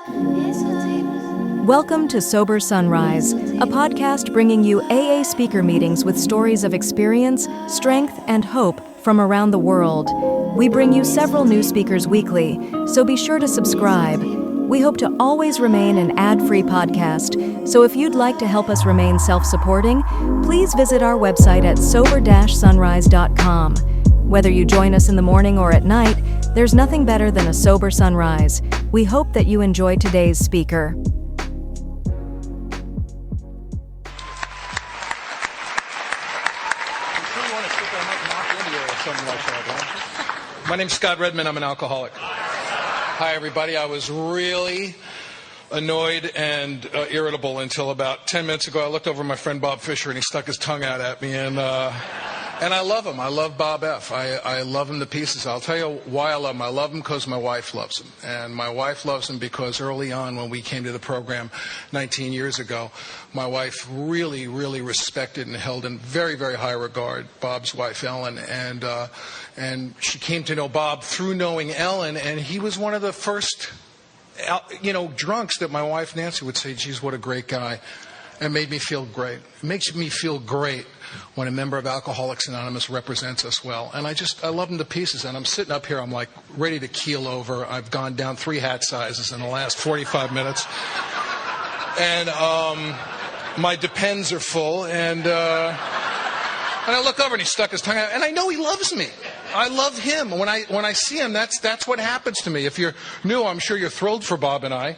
Welcome to Sober Sunrise, a podcast bringing you AA speaker meetings with stories of experience, strength, and hope from around the world. We bring you several new speakers weekly, so be sure to subscribe. We hope to always remain an ad-free podcast, so if you'd like to help us remain self-supporting, please visit our website at sober-sunrise.com. Whether you join us in the morning or at night, there's nothing better than a sober sunrise. We hope that you enjoy today's speaker. My name's Scott Redmond. I'm an alcoholic. Hi, everybody. I was really annoyed and irritable until about 10 minutes ago. I looked over at my friend Bob Fisher, and he stuck his tongue out at me. And I love him. I love Bob F. I love him to pieces. I'll tell you why I love him. I love him because my wife loves him. And my wife loves him because early on when we came to the program 19 years ago, my wife really, really respected and held in very, very high regard Bob's wife, Ellen. And she came to know Bob through knowing Ellen. And he was one of the first, drunks that my wife, Nancy, would say, geez, what a great guy. And made me feel great. It makes me feel great when a member of Alcoholics Anonymous represents us well. And I love him to pieces. And I'm sitting up here, I'm like ready to keel over. I've gone down 3 hat sizes in the last 45 minutes. And my Depends are full. And I look over and he stuck his tongue out. And I know he loves me. I love him. When I see him, that's what happens to me. If you're new, I'm sure you're thrilled for Bob and I.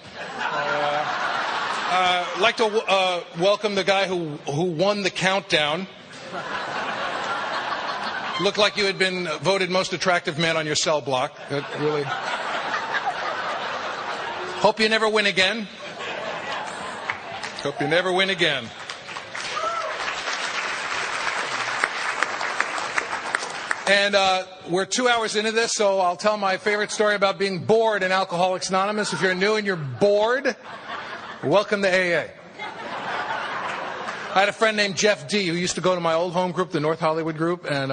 I'd like to welcome the guy who won the countdown. Looked like you had been voted most attractive man on your cell block. That really. Hope you never win again. Hope you never win again. And we're 2 hours into this, so I'll tell my favorite story about being bored in Alcoholics Anonymous. If you're new and you're bored, welcome to AA. I had a friend named Jeff D. who used to go to my old home group, the North Hollywood group, and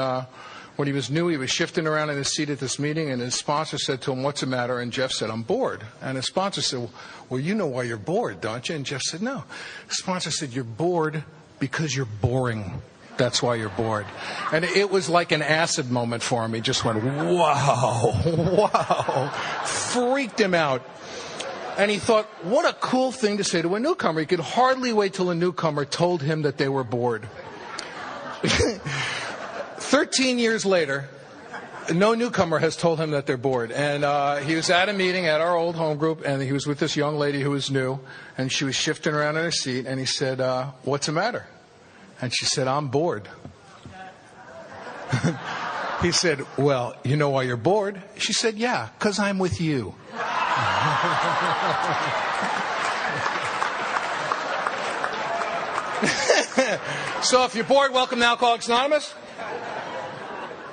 when he was new, he was shifting around in his seat at this meeting, and his sponsor said to him, what's the matter? And Jeff said, I'm bored. And his sponsor said, well, you know why you're bored, don't you? And Jeff said, no. His sponsor said, you're bored because you're boring. That's why you're bored. And it was like an acid moment for him. He just went, wow. Freaked him out. And he thought, what a cool thing to say to a newcomer. He could hardly wait till a newcomer told him that they were bored. 13 years later, no newcomer has told him that they're bored. And he was at a meeting at our old home group, and he was with this young lady who was new, and she was shifting around in her seat, and he said, what's the matter? And she said, I'm bored. He said, well, you know why you're bored? She said, yeah, because I'm with you. So if you're bored, welcome to Alcoholics Anonymous.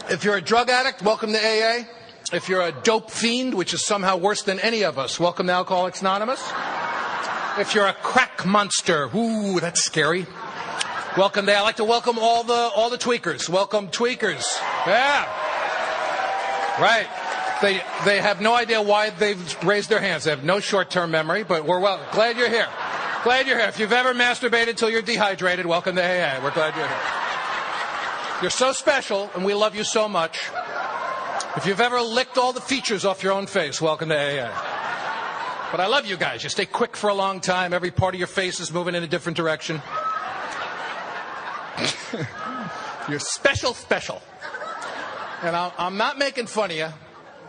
If you're a drug addict, welcome to AA. If you're a dope fiend, which is somehow worse than any of us, welcome to Alcoholics Anonymous. If you're a crack monster, ooh, that's scary. Welcome there. I'd like to welcome all the tweakers. Welcome, tweakers. Yeah. Right. They have no idea why they've raised their hands. They have no short-term memory, but we're glad you're here. Glad you're here. If you've ever masturbated till you're dehydrated, welcome to AA. We're glad you're here. You're so special, and we love you so much. If you've ever licked all the features off your own face, welcome to AA. But I love you guys. You stay quick for a long time. Every part of your face is moving in a different direction. You're special. And I'm not making fun of you.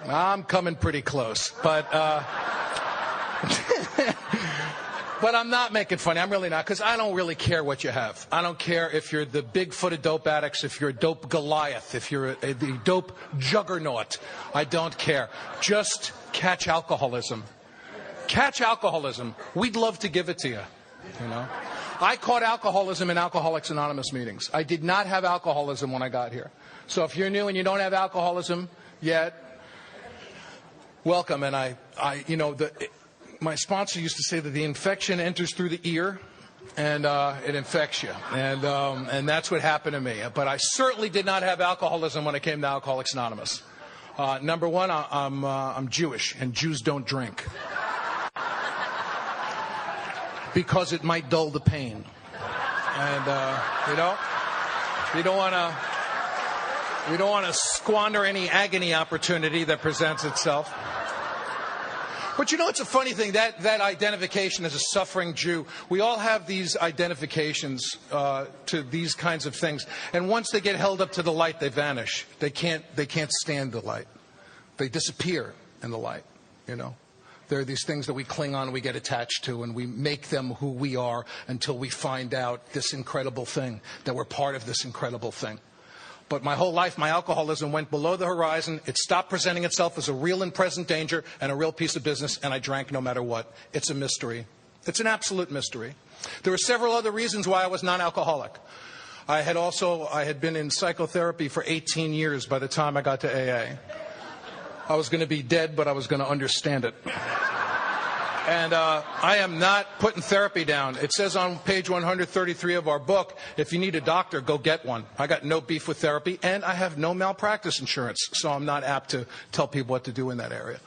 I'm coming pretty close. But but I'm not making fun. I'm really not, because I don't really care what you have. I don't care if you're the big-footed dope addicts, if you're a dope Goliath, if you're the dope juggernaut. I don't care. Just catch alcoholism. Catch alcoholism. We'd love to give it to you. You know? I caught alcoholism in Alcoholics Anonymous meetings. I did not have alcoholism when I got here. So if you're new and you don't have alcoholism yet, welcome. And my sponsor used to say that the infection enters through the ear, and it infects you. And that's what happened to me. But I certainly did not have alcoholism when I came to Alcoholics Anonymous. Number one, I'm Jewish, and Jews don't drink. because it might dull the pain. And, you don't want to squander any agony opportunity that presents itself. But it's a funny thing, that identification as a suffering Jew, we all have these identifications to these kinds of things. And once they get held up to the light, they vanish. They can't stand the light. They disappear in the light, There are these things that we cling on, we get attached to, and we make them who we are until we find out this incredible thing, that we're part of this incredible thing. But my whole life, my alcoholism went below the horizon. It stopped presenting itself as a real and present danger and a real piece of business, and I drank no matter what. It's a mystery. It's an absolute mystery. There were several other reasons why I was non-alcoholic. I had been in psychotherapy for 18 years by the time I got to AA. I was going to be dead, but I was going to understand it. And I am not putting therapy down. It says on page 133 of our book, if you need a doctor, go get one. I got no beef with therapy, and I have no malpractice insurance, so I'm not apt to tell people what to do in that area.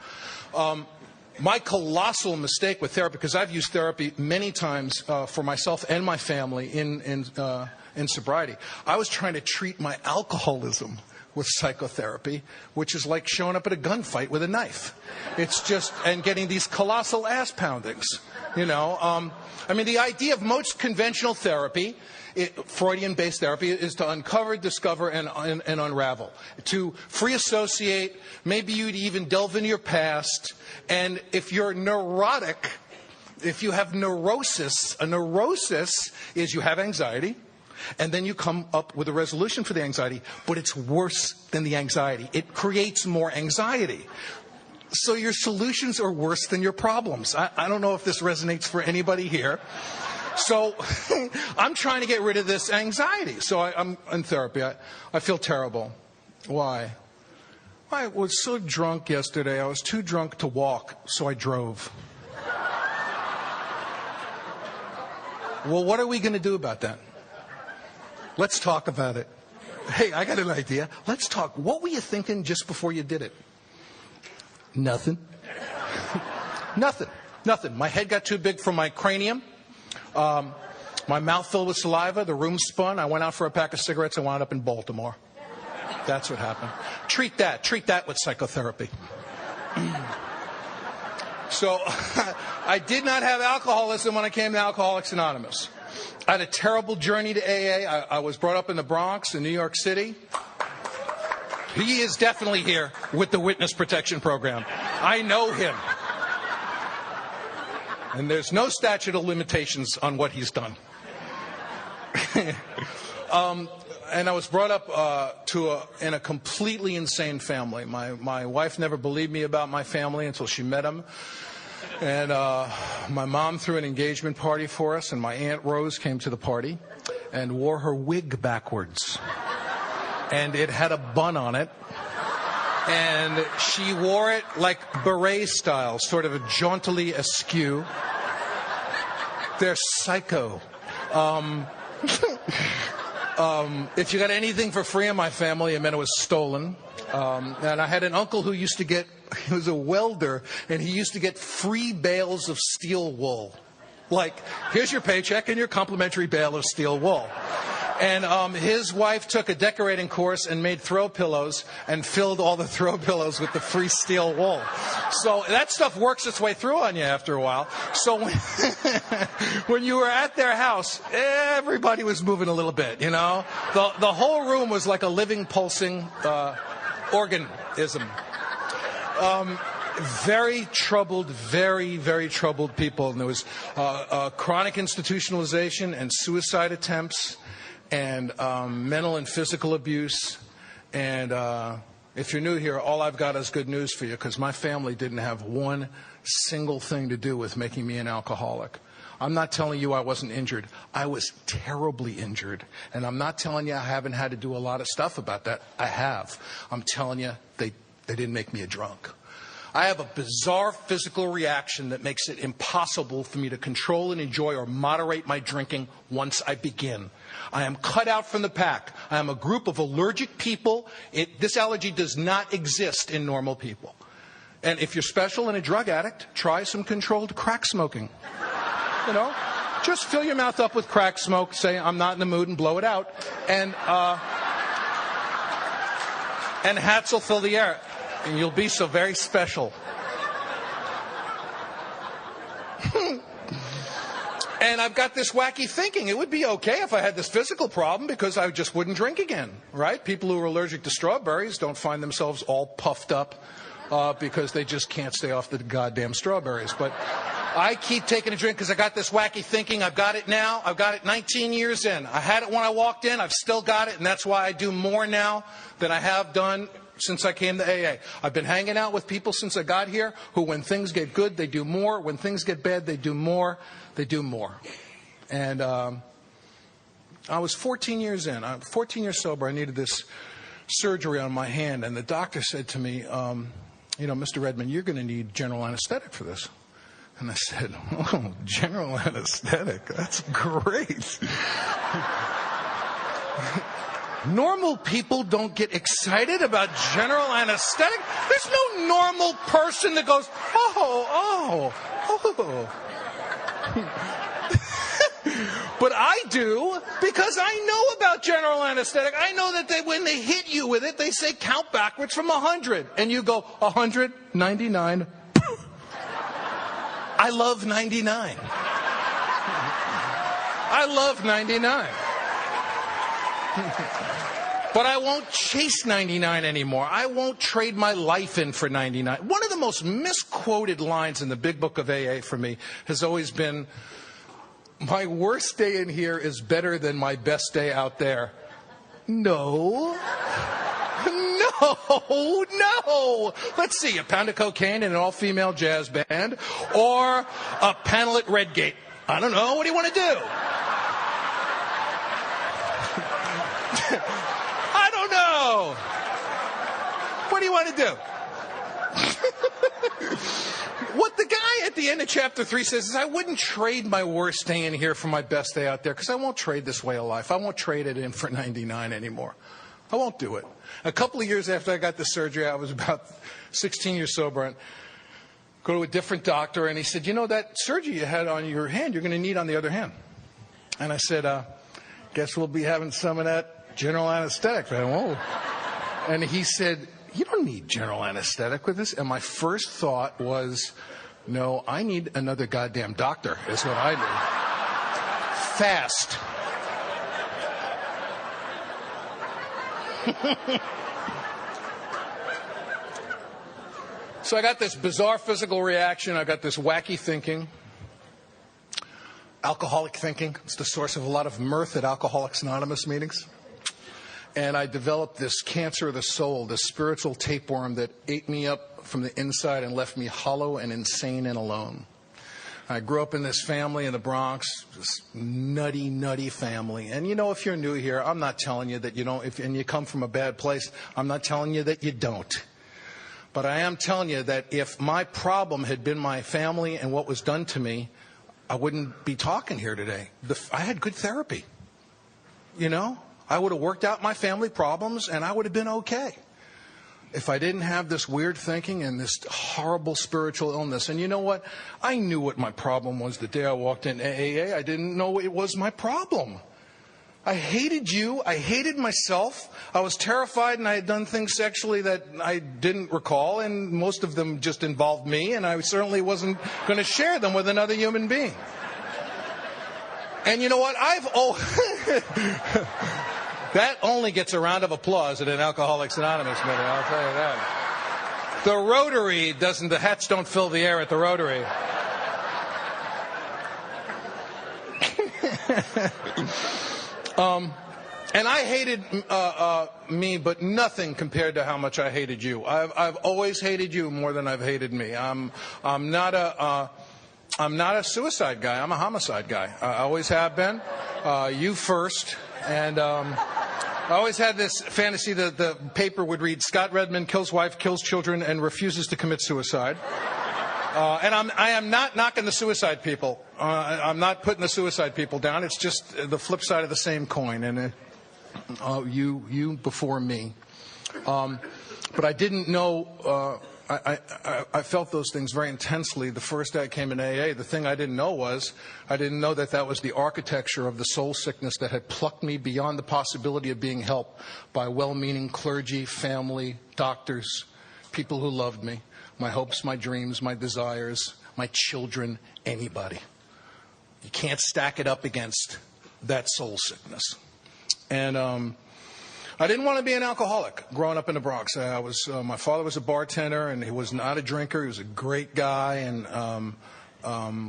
My colossal mistake with therapy, because I've used therapy many times for myself and my family in sobriety, I was trying to treat my alcoholism with psychotherapy, which is like showing up at a gunfight with a knife. It's just, and getting these colossal ass poundings, the idea of most conventional therapy, Freudian-based therapy, is to uncover, discover, and unravel. To free associate, maybe you'd even delve into your past, and if you're neurotic, if you have neurosis, a neurosis is you have anxiety, and then you come up with a resolution for the anxiety, but it's worse than the anxiety. It creates more anxiety. So your solutions are worse than your problems. I don't know if this resonates for anybody here. So I'm trying to get rid of this anxiety. So I'm in therapy. I feel terrible. Why? I was so drunk yesterday. I was too drunk to walk, so I drove. Well, what are we going to do about that? Let's talk about it. Hey, I got an idea. Let's talk. What were you thinking just before you did it? Nothing. Nothing. My head got too big for my cranium. My mouth filled with saliva. The room spun. I went out for a pack of cigarettes and wound up in Baltimore. That's what happened. Treat that with psychotherapy. So I did not have alcoholism when I came to Alcoholics Anonymous. I had a terrible journey to AA. I was brought up in the Bronx, in New York City. He is definitely here with the Witness Protection Program. I know him. And there's no statute of limitations on what he's done. And I was brought up in a completely insane family. My wife never believed me about my family until she met him. And my mom threw an engagement party for us, and my Aunt Rose came to the party and wore her wig backwards. And it had a bun on it. And she wore it like beret style, sort of a jauntily askew. They're psycho. If you got anything for free in my family, it meant it was stolen. And I had an uncle who he was a welder, and he used to get free bales of steel wool. Like, here's your paycheck and your complimentary bale of steel wool. And his wife took a decorating course and made throw pillows and filled all the throw pillows with the free steel wool. So that stuff works its way through on you after a while. So when you were at their house, everybody was moving a little bit, The whole room was like a living, pulsing organism. Very troubled, very, very troubled people. And there was chronic institutionalization and suicide attempts and mental and physical abuse. And if you're new here, all I've got is good news for you, because my family didn't have one single thing to do with making me an alcoholic. I'm not telling you I wasn't injured. I was terribly injured. And I'm not telling you I haven't had to do a lot of stuff about that. I have. I'm telling you they didn't make me a drunk. I have a bizarre physical reaction that makes it impossible for me to control and enjoy or moderate my drinking once I begin. I am cut out from the pack. I am a group of allergic people. This allergy does not exist in normal people. And if you're special and a drug addict, try some controlled crack smoking. Just fill your mouth up with crack smoke, say, I'm not in the mood, and blow it out. And hats will fill the air. And you'll be so very special. And I've got this wacky thinking. It would be okay if I had this physical problem because I just wouldn't drink again, right? People who are allergic to strawberries don't find themselves all puffed up because they just can't stay off the goddamn strawberries. But I keep taking a drink because I got this wacky thinking. I've got it now. I've got it 19 years in. I had it when I walked in. I've still got it, and that's why I do more now than I have done since I came to AA. I've been hanging out with people since I got here who, when things get good, they do more. When things get bad, they do more. They do more. And I was 14 years in. I'm 14 years sober. I needed this surgery on my hand. And the doctor said to me, Mr. Redman, you're going to need general anesthetic for this. And I said, oh, general anesthetic? That's great. Normal people don't get excited about general anesthetic. There's no normal person that goes, oh. But I do, because I know about general anesthetic. I know that when they hit you with it, they say count backwards from 100. And you go, 100, 99. I love 99. I love 99. But I won't chase 99 anymore. I won't trade my life in for 99. One of the most misquoted lines in the big book of AA for me has always been, my worst day in here is better than my best day out there. No. No. Let's see, a pound of cocaine in an all-female jazz band or a panel at Redgate. I don't know. What do you want to do? I don't know. What do you want to do? What the guy at the end of chapter 3 says is, I wouldn't trade my worst day in here for my best day out there, because I won't trade this way of life. I won't trade it in for 99 anymore. I won't do it. A couple of years after I got the surgery, I was about 16 years sober, and go to a different doctor, and he said, that surgery you had on your hand, you're going to need on the other hand. And I said, guess we'll be having some of that general anesthetic. Whoa. And he said, you don't need general anesthetic with this. And my first thought was, no, I need another goddamn doctor, is what I need. Fast. So I got this bizarre physical reaction. I got this wacky thinking. Alcoholic thinking. It's the source of a lot of mirth at Alcoholics Anonymous meetings. And I developed this cancer of the soul, this spiritual tapeworm that ate me up from the inside and left me hollow and insane and alone. I grew up in this family in the Bronx, this nutty family. And if you're new here, I'm not telling you that you don't, and you come from a bad place, I'm not telling you that you don't. But I am telling you that if my problem had been my family and what was done to me, I wouldn't be talking here today. I had good therapy. I would have worked out my family problems and I would have been okay. If I didn't have this weird thinking and this horrible spiritual illness. And you know what? I knew what my problem was the day I walked in AA. I didn't know it was my problem. I hated you. I hated myself. I was terrified, and I had done things sexually that I didn't recall, and most of them just involved me, and I certainly wasn't going to share them with another human being. And you know what? That only gets a round of applause at an Alcoholics Anonymous meeting, I'll tell you that. The Rotary doesn't, the hats don't fill the air at the Rotary. And I hated me, but nothing compared to how much I hated you. I've always hated you more than I've hated me. I'm not a suicide guy. I'm a homicide guy. I always have been. You first. And I always had this fantasy that the paper would read, Scott Redman kills wife, kills children, and refuses to commit suicide. And I am not knocking the suicide people. I'm not putting the suicide people down. It's just the flip side of the same coin. And you before me. But I didn't know I felt those things very intensely the first day I came in AA. The thing I didn't know was, I didn't know that that was the architecture of the soul sickness that had plucked me beyond the possibility of being helped by well-meaning clergy, family, doctors, people who loved me, my hopes, my dreams, my desires, my children, anybody. You can't stack it up against that soul sickness. And I didn't want to be an alcoholic growing up in the Bronx. My father was a bartender, and he was not a drinker. He was a great guy, and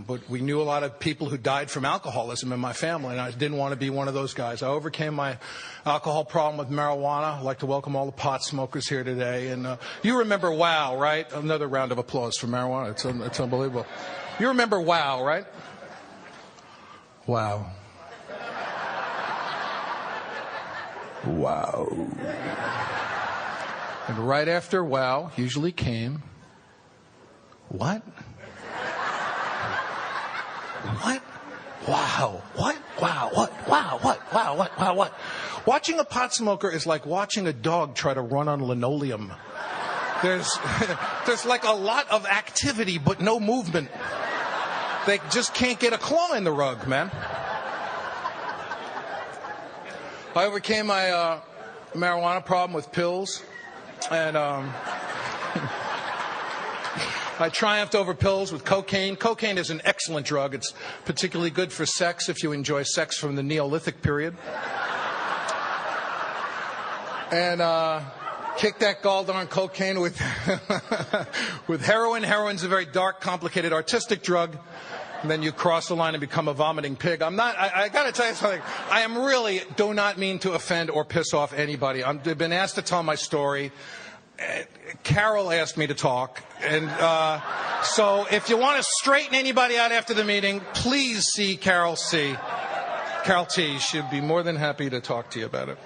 but we knew a lot of people who died from alcoholism in my family, and I didn't want to be one of those guys. I overcame my alcohol problem with marijuana. I'd like to welcome all the pot smokers here today. And you remember WOW, right? Another round of applause for marijuana. It's unbelievable. You remember WOW, right? Wow. Wow. And right after wow usually came, what? What? Wow. What? Wow. What? Wow. What? Wow. What? Wow. What? Watching a pot smoker is like watching a dog try to run on linoleum. There's like a lot of activity but no movement. They just can't get a claw in the rug, man. I overcame my marijuana problem with pills, and I triumphed over pills with cocaine. Cocaine is an excellent drug. It's particularly good for sex if you enjoy sex from the Neolithic period. And kick that gall-darn cocaine with with heroin. Heroin's a very dark, complicated, artistic drug. And then you cross the line and become a vomiting pig. I got to tell you something. I am really, do not mean to offend or piss off anybody. I've been asked to tell my story. Carol asked me to talk. And so if you want to straighten anybody out after the meeting, please see Carol C. Carol T. She'd be more than happy to talk to you about it.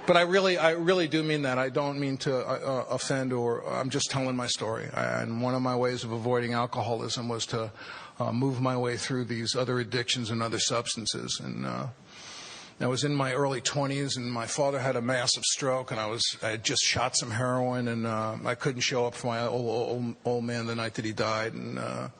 But I really do mean that. I don't mean to offend, or I'm just telling my story. And one of my ways of avoiding alcoholism was to move my way through these other addictions and other substances. And I was in my early 20s, and my father had a massive stroke, and I had just shot some heroin, and I couldn't show up for my old man the night that he died. And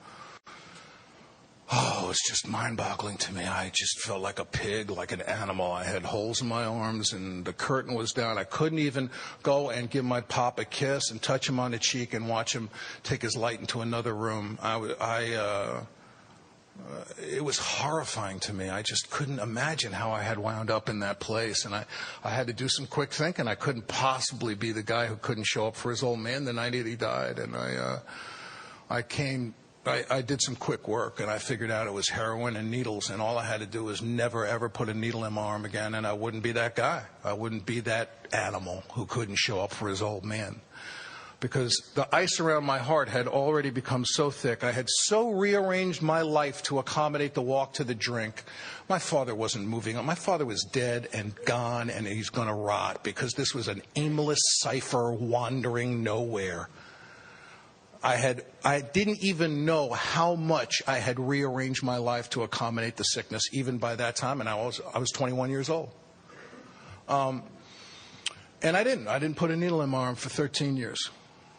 it was just mind-boggling to me. I just felt like a pig, like an animal. I had holes in my arms, and the curtain was down. I couldn't even go and give my pop a kiss and touch him on the cheek and watch him take his light into another room. It was horrifying to me. I just couldn't imagine how I had wound up in that place. And I had to do some quick thinking. I couldn't possibly be the guy who couldn't show up for his old man the night that he died. And I did some quick work, and I figured out it was heroin and needles, and all I had to do was never, ever put a needle in my arm again, and I wouldn't be that guy. I wouldn't be that animal who couldn't show up for his old man. Because the ice around my heart had already become so thick. I had so rearranged my life to accommodate the walk to the drink. My father wasn't moving on. My father was dead and gone, and he's going to rot, because this was an aimless cipher wandering nowhere. I didn't even know how much I had rearranged my life to accommodate the sickness, even by that time, and I was 21 years old. And I didn't put a needle in my arm for 13 years.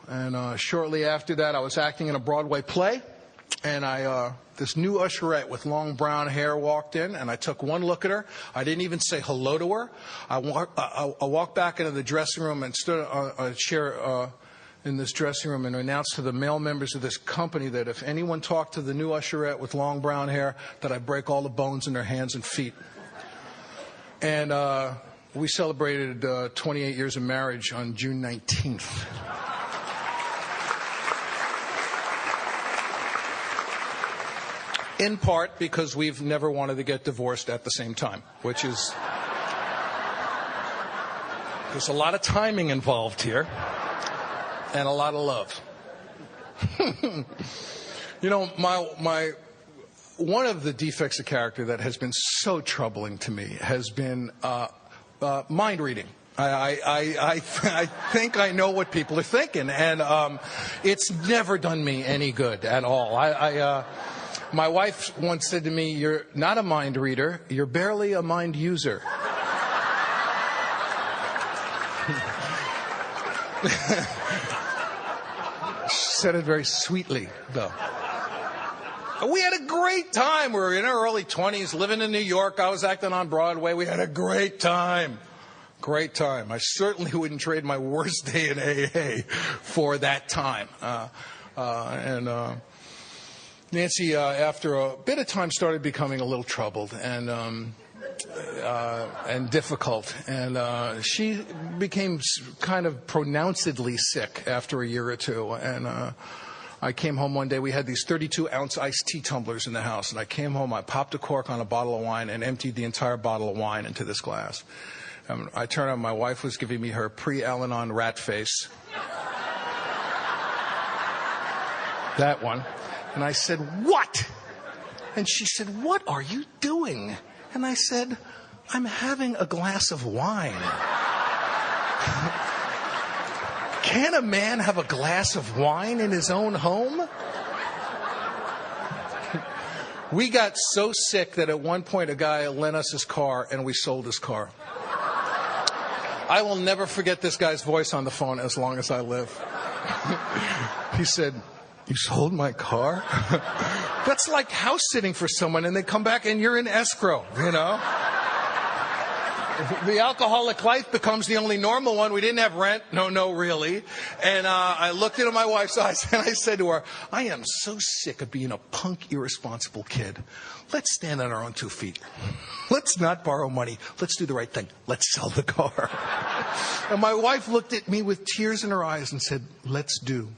And shortly after that, I was acting in a Broadway play, and this new usherette with long brown hair walked in, and I took one look at her. I didn't even say hello to her. I walked back into the dressing room and stood on a chair in this dressing room and announced to the male members of this company that if anyone talked to the new usherette with long brown hair, that I'd break all the bones in their hands and feet. And we celebrated 28 years of marriage on June 19th. In part because we've never wanted to get divorced at the same time, which is... There's a lot of timing involved here. And a lot of love. You know, one of the defects of character that has been so troubling to me has been mind reading. I think I know what people are thinking, and it's never done me any good at all. My wife once said to me, "You're not a mind reader, you're barely a mind user." Said it very sweetly, though. We had a great time. We were in our early 20s, living in New York. I was acting on Broadway. We had a great time. Great time. I certainly wouldn't trade my worst day in AA for that time. Nancy, after a bit of time, started becoming a little troubled and difficult. And she became kind of pronouncedly sick after a year or two. And I came home one day. We had these 32-ounce iced tea tumblers in the house. And I came home, I popped a cork on a bottle of wine and emptied the entire bottle of wine into this glass. I turned on, my wife was giving me her pre-Al-Anon rat face. That one. And I said, "What?" And she said, "What are you doing?" And I said, "I'm having a glass of wine." Can a man have a glass of wine in his own home? We got so sick that at one point a guy lent us his car and we sold his car. I will never forget this guy's voice on the phone as long as I live. He said, "You sold my car?" That's like house sitting for someone and they come back and you're in escrow, you know? The alcoholic life becomes the only normal one. We didn't have rent. No, really. And I looked into my wife's eyes and I said to her, "I am so sick of being a punk, irresponsible kid. Let's stand on our own 2 feet. Let's not borrow money. Let's do the right thing. Let's sell the car." And my wife looked at me with tears in her eyes and said, "Let's do."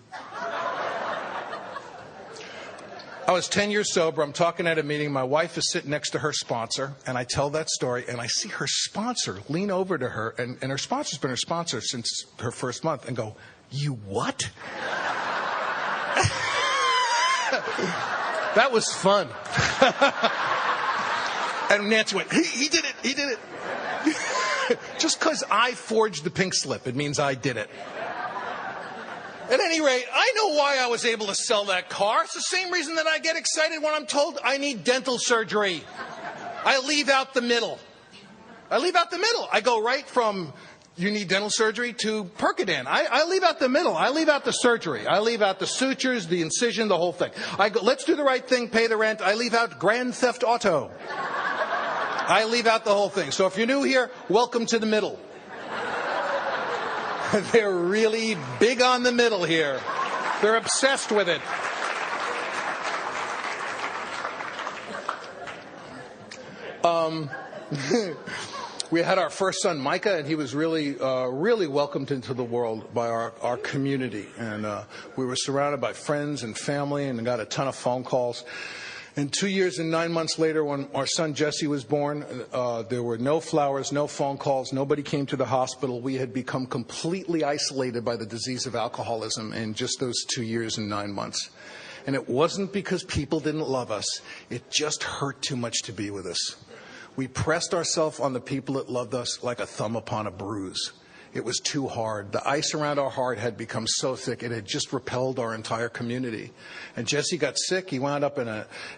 I was 10 years sober. I'm talking at a meeting. My wife is sitting next to her sponsor, and I tell that story, and I see her sponsor lean over to her, and her sponsor's been her sponsor since her first month, and go, "You what?" That was fun. And Nancy went, he did it. Just because I forged the pink slip, it means I did it. At any rate, I know why I was able to sell that car. It's the same reason that I get excited when I'm told I need dental surgery. I leave out the middle. I go right from "you need dental surgery" to Percodan. I leave out the middle. I leave out the surgery. I leave out the sutures, the incision, the whole thing. I go, "Let's do the right thing, pay the rent." I leave out Grand Theft Auto. I leave out the whole thing. So if you're new here, welcome to the middle. They're really big on the middle here. They're obsessed with it. We had our first son, Micah, and he was really welcomed into the world by our community. And we were surrounded by friends and family and got a ton of phone calls. And 2 years and 9 months later, when our son Jesse was born, there were no flowers, no phone calls, nobody came to the hospital. We had become completely isolated by the disease of alcoholism in just those 2 years and 9 months. And it wasn't because people didn't love us. It just hurt too much to be with us. We pressed ourselves on the people that loved us like a thumb upon a bruise. It was too hard. The ice around our heart had become so thick, it had just repelled our entire community. And Jesse got sick. He wound up in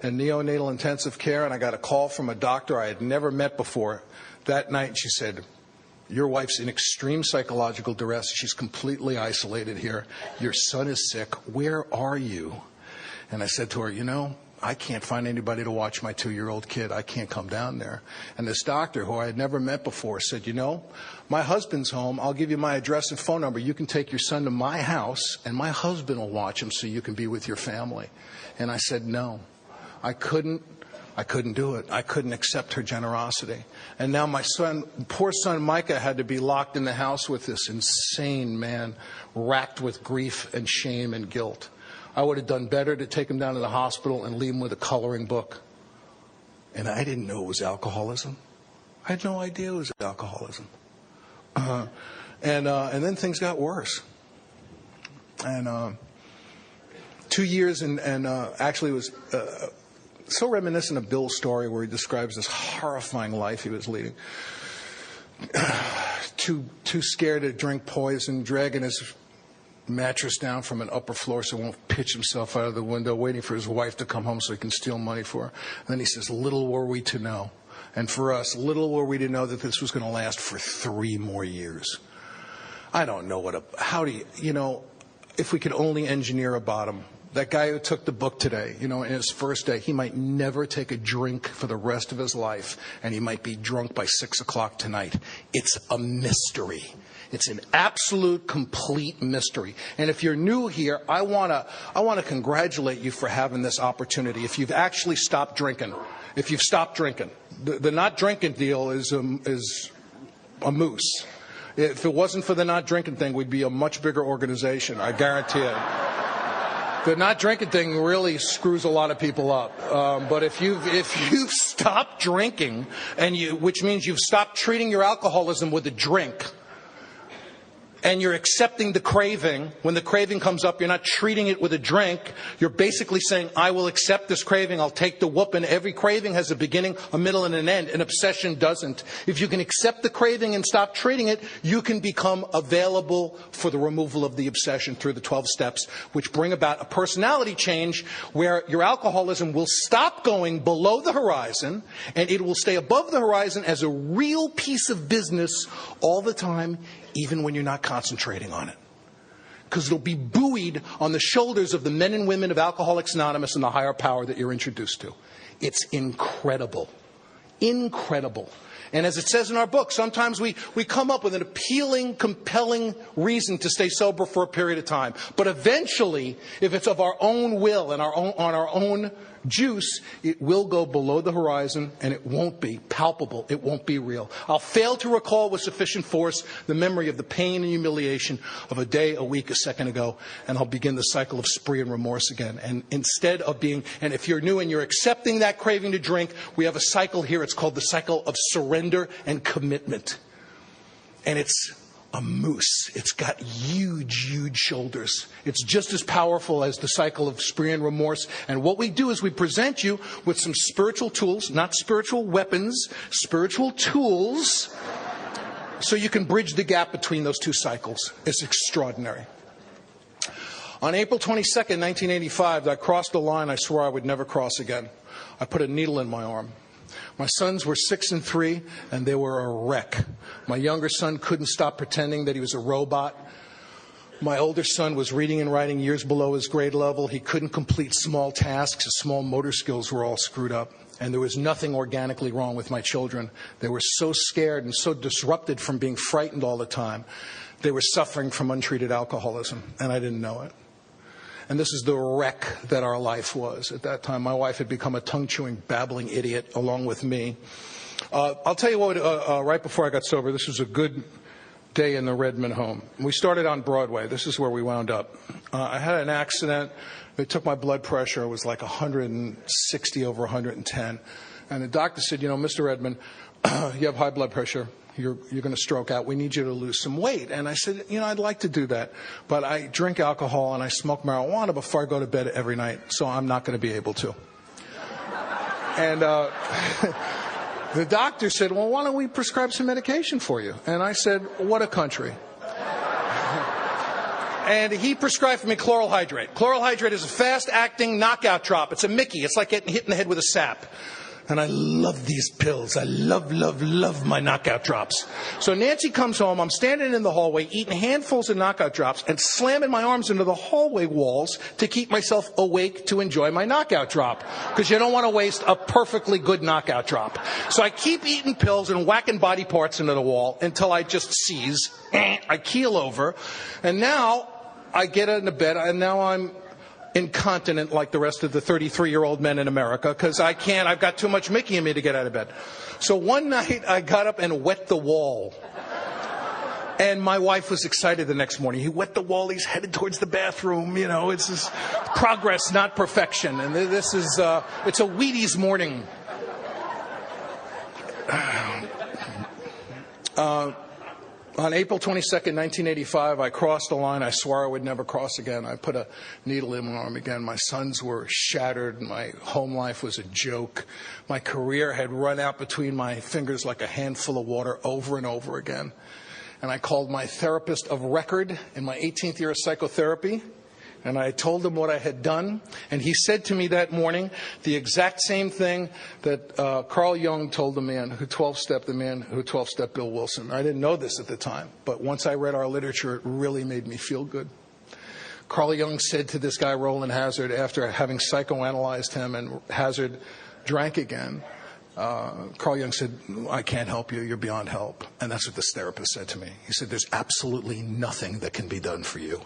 neonatal intensive care, and I got a call from a doctor I had never met before. That night, she said, "Your wife's in extreme psychological duress. She's completely isolated here. Your son is sick. Where are you?" And I said to her, "You know, I can't find anybody to watch my 2-year-old kid. I can't come down there." And this doctor, who I had never met before, said, "You know, my husband's home. I'll give you my address and phone number. You can take your son to my house, and my husband will watch him so you can be with your family." And I said, no, I couldn't do it. I couldn't accept her generosity. And now my son, poor son Micah, had to be locked in the house with this insane man, racked with grief and shame and guilt. I would have done better to take him down to the hospital and leave him with a coloring book. And I didn't know it was alcoholism. I had no idea it was alcoholism. And then things got worse. And 2 years and actually it was so reminiscent of Bill's story where he describes this horrifying life he was leading. Too scared to drink poison, dragging his mattress down from an upper floor so he won't pitch himself out of the window, waiting for his wife to come home so he can steal money for her. And then he says, little were we to know. And for us, little were we to know that this was going to last for 3 more years. I don't know how do you if we could only engineer a bottom. That guy who took the book today, in his first day, he might never take a drink for the rest of his life, and he might be drunk by 6 o'clock tonight. It's a mystery. It's an absolute, complete mystery. And if you're new here, I want to congratulate you for having this opportunity. If you've actually stopped drinking, the not drinking deal is a moose. If it wasn't for the not drinking thing, we'd be a much bigger organization. I guarantee it. The not drinking thing really screws a lot of people up. But if you've stopped drinking, which means you've stopped treating your alcoholism with a drink, and you're accepting the craving, when the craving comes up, you're not treating it with a drink. You're basically saying, I will accept this craving. I'll take the whooping. Every craving has a beginning, a middle, and an end. An obsession doesn't. If you can accept the craving and stop treating it, you can become available for the removal of the obsession through the 12 steps, which bring about a personality change where your alcoholism will stop going below the horizon, and it will stay above the horizon as a real piece of business all the time, even when you're not concentrating on it. Because it'll be buoyed on the shoulders of the men and women of Alcoholics Anonymous and the higher power that you're introduced to. It's incredible. Incredible. And as it says in our book, sometimes we come up with an appealing, compelling reason to stay sober for a period of time. But eventually, if it's of our own will and on our own juice, it will go below the horizon, and it won't be palpable. It won't be real. I'll fail to recall with sufficient force the memory of the pain and humiliation of a day, a week, a second ago, and I'll begin the cycle of spree and remorse again. And instead of being, and if you're new and you're accepting that craving to drink, we have a cycle here. It's called the cycle of surrender and commitment. And it's a moose. It's got huge, huge shoulders. It's just as powerful as the cycle of spree and remorse. And what we do is we present you with some spiritual tools, not spiritual weapons, spiritual tools, so you can bridge the gap between those two cycles. It's extraordinary. On April 22nd, 1985, I crossed a line I swore I would never cross again. I put a needle in my arm. My sons were 6 and 3, and they were a wreck. My younger son couldn't stop pretending that he was a robot. My older son was reading and writing years below his grade level. He couldn't complete small tasks. His small motor skills were all screwed up. And there was nothing organically wrong with my children. They were so scared and so disrupted from being frightened all the time. They were suffering from untreated alcoholism, and I didn't know it. And this is the wreck that our life was. At that time, my wife had become a tongue-chewing, babbling idiot along with me. I'll tell you what, right before I got sober, this was a good day in the Redmond home. We started on Broadway. This is where we wound up. I had an accident. They took my blood pressure. It was like 160 over 110. And the doctor said, Mr. Redmond, you have high blood pressure. You're going to stroke out. We need you to lose some weight. And I said, I'd like to do that. But I drink alcohol and I smoke marijuana before I go to bed every night, so I'm not going to be able to. And the doctor said, well, why don't we prescribe some medication for you? And I said, what a country. And he prescribed for me chloral hydrate. Chloral hydrate is a fast-acting knockout drop. It's a Mickey. It's like getting hit in the head with a sap. And I love these pills. I love my knockout drops. So Nancy comes home. I'm standing in the hallway eating handfuls of knockout drops and slamming my arms into the hallway walls to keep myself awake to enjoy my knockout drop. Because you don't want to waste a perfectly good knockout drop. So I keep eating pills and whacking body parts into the wall until I just seize. I keel over. And now I get into bed and now I'm incontinent like the rest of the 33-year-old men in America because I've got too much Mickey in me to get out of bed. So one night I got up and wet the wall. And my wife was excited the next morning. He wet the wall, he's headed towards the bathroom. It's just progress, not perfection. And this is, it's a Wheaties morning. On April 22nd, 1985, I crossed a line I swore I would never cross again. I put a needle in my arm again. My sons were shattered. My home life was a joke. My career had run out between my fingers like a handful of water over and over again. And I called my therapist of record in my 18th year of psychotherapy, and I told him what I had done. And he said to me that morning the exact same thing that Carl Jung told the man who 12-stepped Bill Wilson. I didn't know this at the time, but once I read our literature, it really made me feel good. Carl Jung said to this guy, Roland Hazard, after having psychoanalyzed him and Hazard drank again, Carl Jung said, I can't help you, you're beyond help. And that's what this therapist said to me. He said, there's absolutely nothing that can be done for you.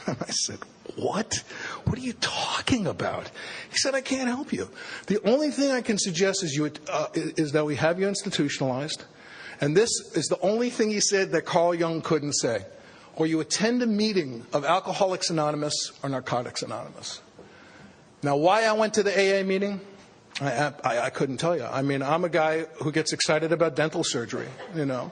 And I said, what? What are you talking about? He said, I can't help you. The only thing I can suggest is is that we have you institutionalized. And this is the only thing he said that Carl Jung couldn't say. Or you attend a meeting of Alcoholics Anonymous or Narcotics Anonymous. Now, why I went to the AA meeting, I couldn't tell you. I mean, I'm a guy who gets excited about dental surgery, you know.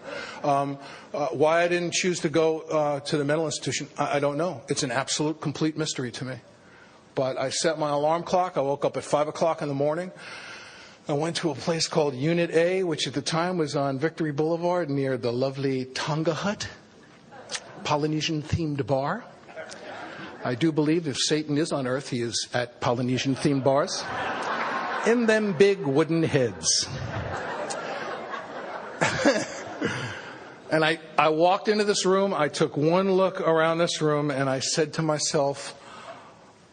Why I didn't choose to go to the mental institution, I don't know. It's an absolute, complete mystery to me. But I set my alarm clock. I woke up at 5 o'clock in the morning. I went to a place called Unit A, which at the time was on Victory Boulevard near the lovely Tonga Hut, Polynesian-themed bar. I do believe if Satan is on earth, he is at Polynesian-themed bars. In them big wooden heads. And I walked into this room, I took one look around this room, and I said to myself,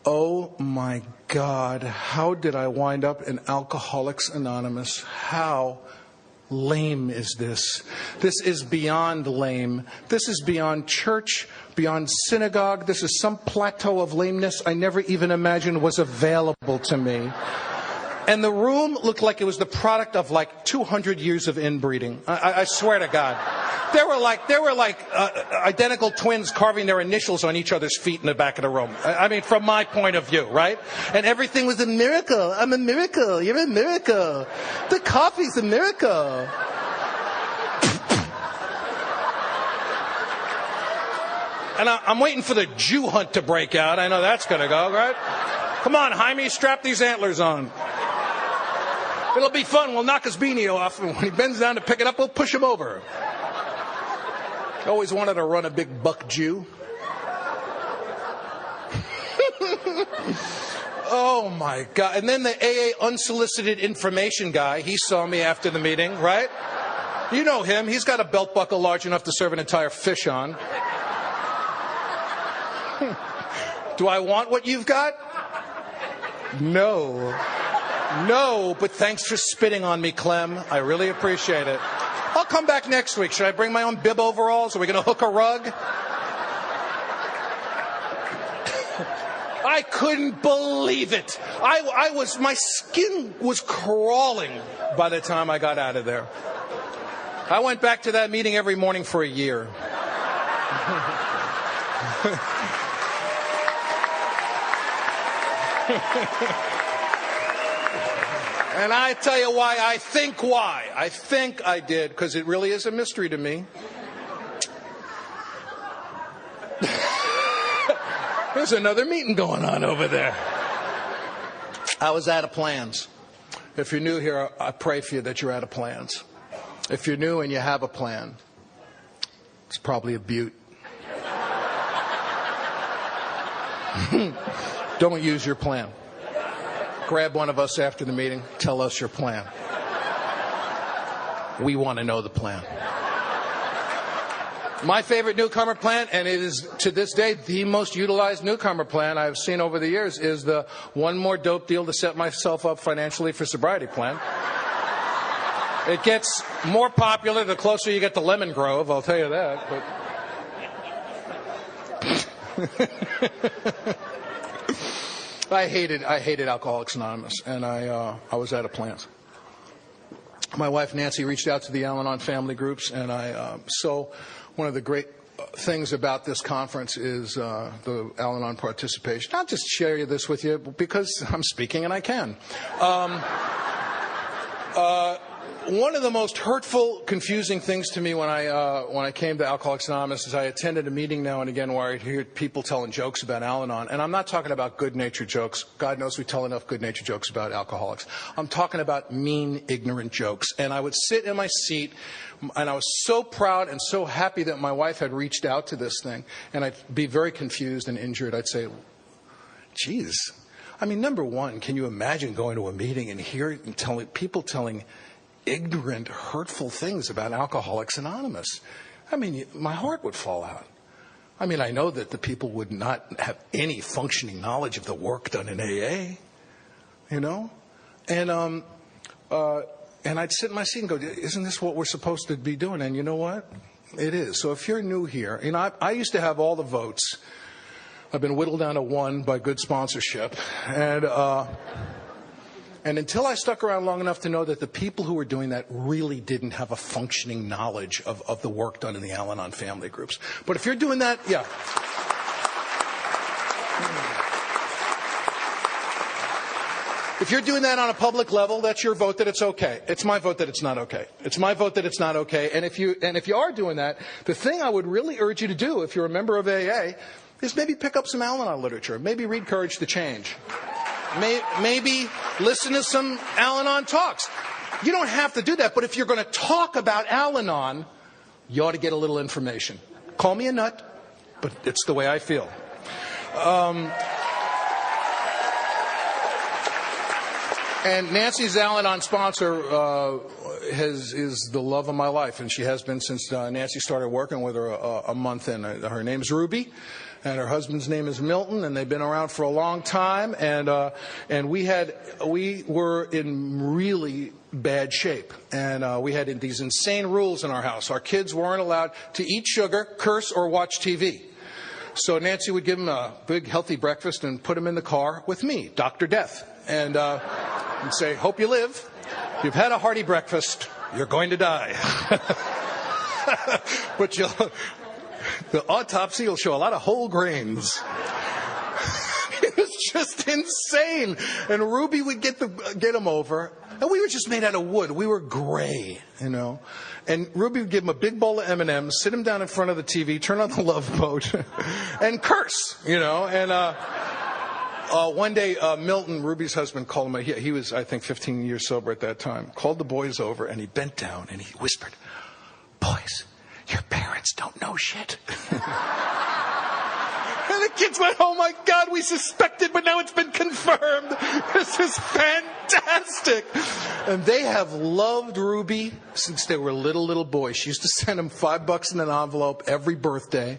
oh my God, how did I wind up in Alcoholics Anonymous? How lame is this? This is beyond lame. This is beyond church, beyond synagogue. This is some plateau of lameness I never even imagined was available to me. And the room looked like it was the product of like 200 years of inbreeding. I swear to God. They were like identical twins carving their initials on each other's feet in the back of the room. I mean, from my point of view, right? And everything was a miracle. I'm a miracle. You're a miracle. The coffee's a miracle. And I'm waiting for the Jew hunt to break out. I know that's going to go, right? Come on, Jaime, strap these antlers on. It'll be fun. We'll knock his beanie off, and when he bends down to pick it up, we'll push him over. I always wanted to run a big buck Jew. Oh, my God. And then the AA unsolicited information guy, he saw me after the meeting, right? You know him. He's got a belt buckle large enough to serve an entire fish on. Do I want what you've got? No. No, but thanks for spitting on me, Clem. I really appreciate it. I'll come back next week. Should I bring my own bib overalls? Are we going to hook a rug? I couldn't believe it. My skin was crawling by the time I got out of there. I went back to that meeting every morning for a year. And I tell you why. I think I did, because it really is a mystery to me. There's another meeting going on over there. I was out of plans. If you're new here, I pray for you that you're out of plans. If you're new and you have a plan, it's probably a beaut. Don't use your plan. Grab one of us after the meeting. Tell us your plan. We want to know the plan. My favorite newcomer plan, and it is to this day the most utilized newcomer plan I've seen over the years, is the one more dope deal to set myself up financially for sobriety plan. It gets more popular the closer you get to Lemon Grove, I'll tell you that. But I hated Alcoholics Anonymous, and I was out of plans. My wife Nancy reached out to the Al-Anon family groups, and so one of the great things about this conference is the Al-Anon participation. I'll just share this with you because I'm speaking and I can. One of the most hurtful, confusing things to me when I came to Alcoholics Anonymous is I attended a meeting now and again where I'd hear people telling jokes about Al-Anon. And I'm not talking about good-natured jokes. God knows we tell enough good-natured jokes about alcoholics. I'm talking about mean, ignorant jokes. And I would sit in my seat, and I was so proud and so happy that my wife had reached out to this thing. And I'd be very confused and injured. I'd say, geez. I mean, number one, can you imagine going to a meeting and hearing people telling ignorant, hurtful things about Alcoholics Anonymous? I mean, my heart would fall out. I mean, I know that the people would not have any functioning knowledge of the work done in AA, you know? And I'd sit in my seat and go, isn't this what we're supposed to be doing? And you know what? It is. So if you're new here, you know, I used to have all the votes. I've been whittled down to one by good sponsorship. And until I stuck around long enough to know that the people who were doing that really didn't have a functioning knowledge of the work done in the Al-Anon family groups. But if you're doing that, yeah. If you're doing that on a public level, that's your vote that it's okay. It's my vote that it's not okay. It's my vote that it's not okay. And if you are doing that, the thing I would really urge you to do, if you're a member of AA, is maybe pick up some Al-Anon literature. Maybe read Courage to Change. Maybe listen to some Al-Anon talks. You don't have to do that, but if you're going to talk about Al-Anon, you ought to get a little information. Call me a nut, but it's the way I feel. And Nancy's Al-Anon sponsor is the love of my life, and she has been since Nancy started working with her a month in. Her name's Ruby, and her husband's name is Milton, and they've been around for a long time. And we were in really bad shape, and we had these insane rules in our house. Our kids weren't allowed to eat sugar, curse, or watch TV. So Nancy would give them a big, healthy breakfast and put them in the car with me, Dr. Death, and say, hope you live. You've had a hearty breakfast. You're going to die. But the autopsy will show a lot of whole grains. It was just insane. And Ruby would get him over. And we were just made out of wood. We were gray, you know. And Ruby would give him a big bowl of M&Ms, sit him down in front of the TV, turn on the Love Boat, and curse, you know. And one day, Milton, Ruby's husband, called him. He was, I think, 15 years sober at that time. Called the boys over, and he bent down, and he whispered, "Boys, your parents don't know shit." And the kids went, "Oh my God, we suspected, but now it's been confirmed. This is fantastic." And they have loved Ruby since they were little boys. She used to send them $5 in an envelope every birthday.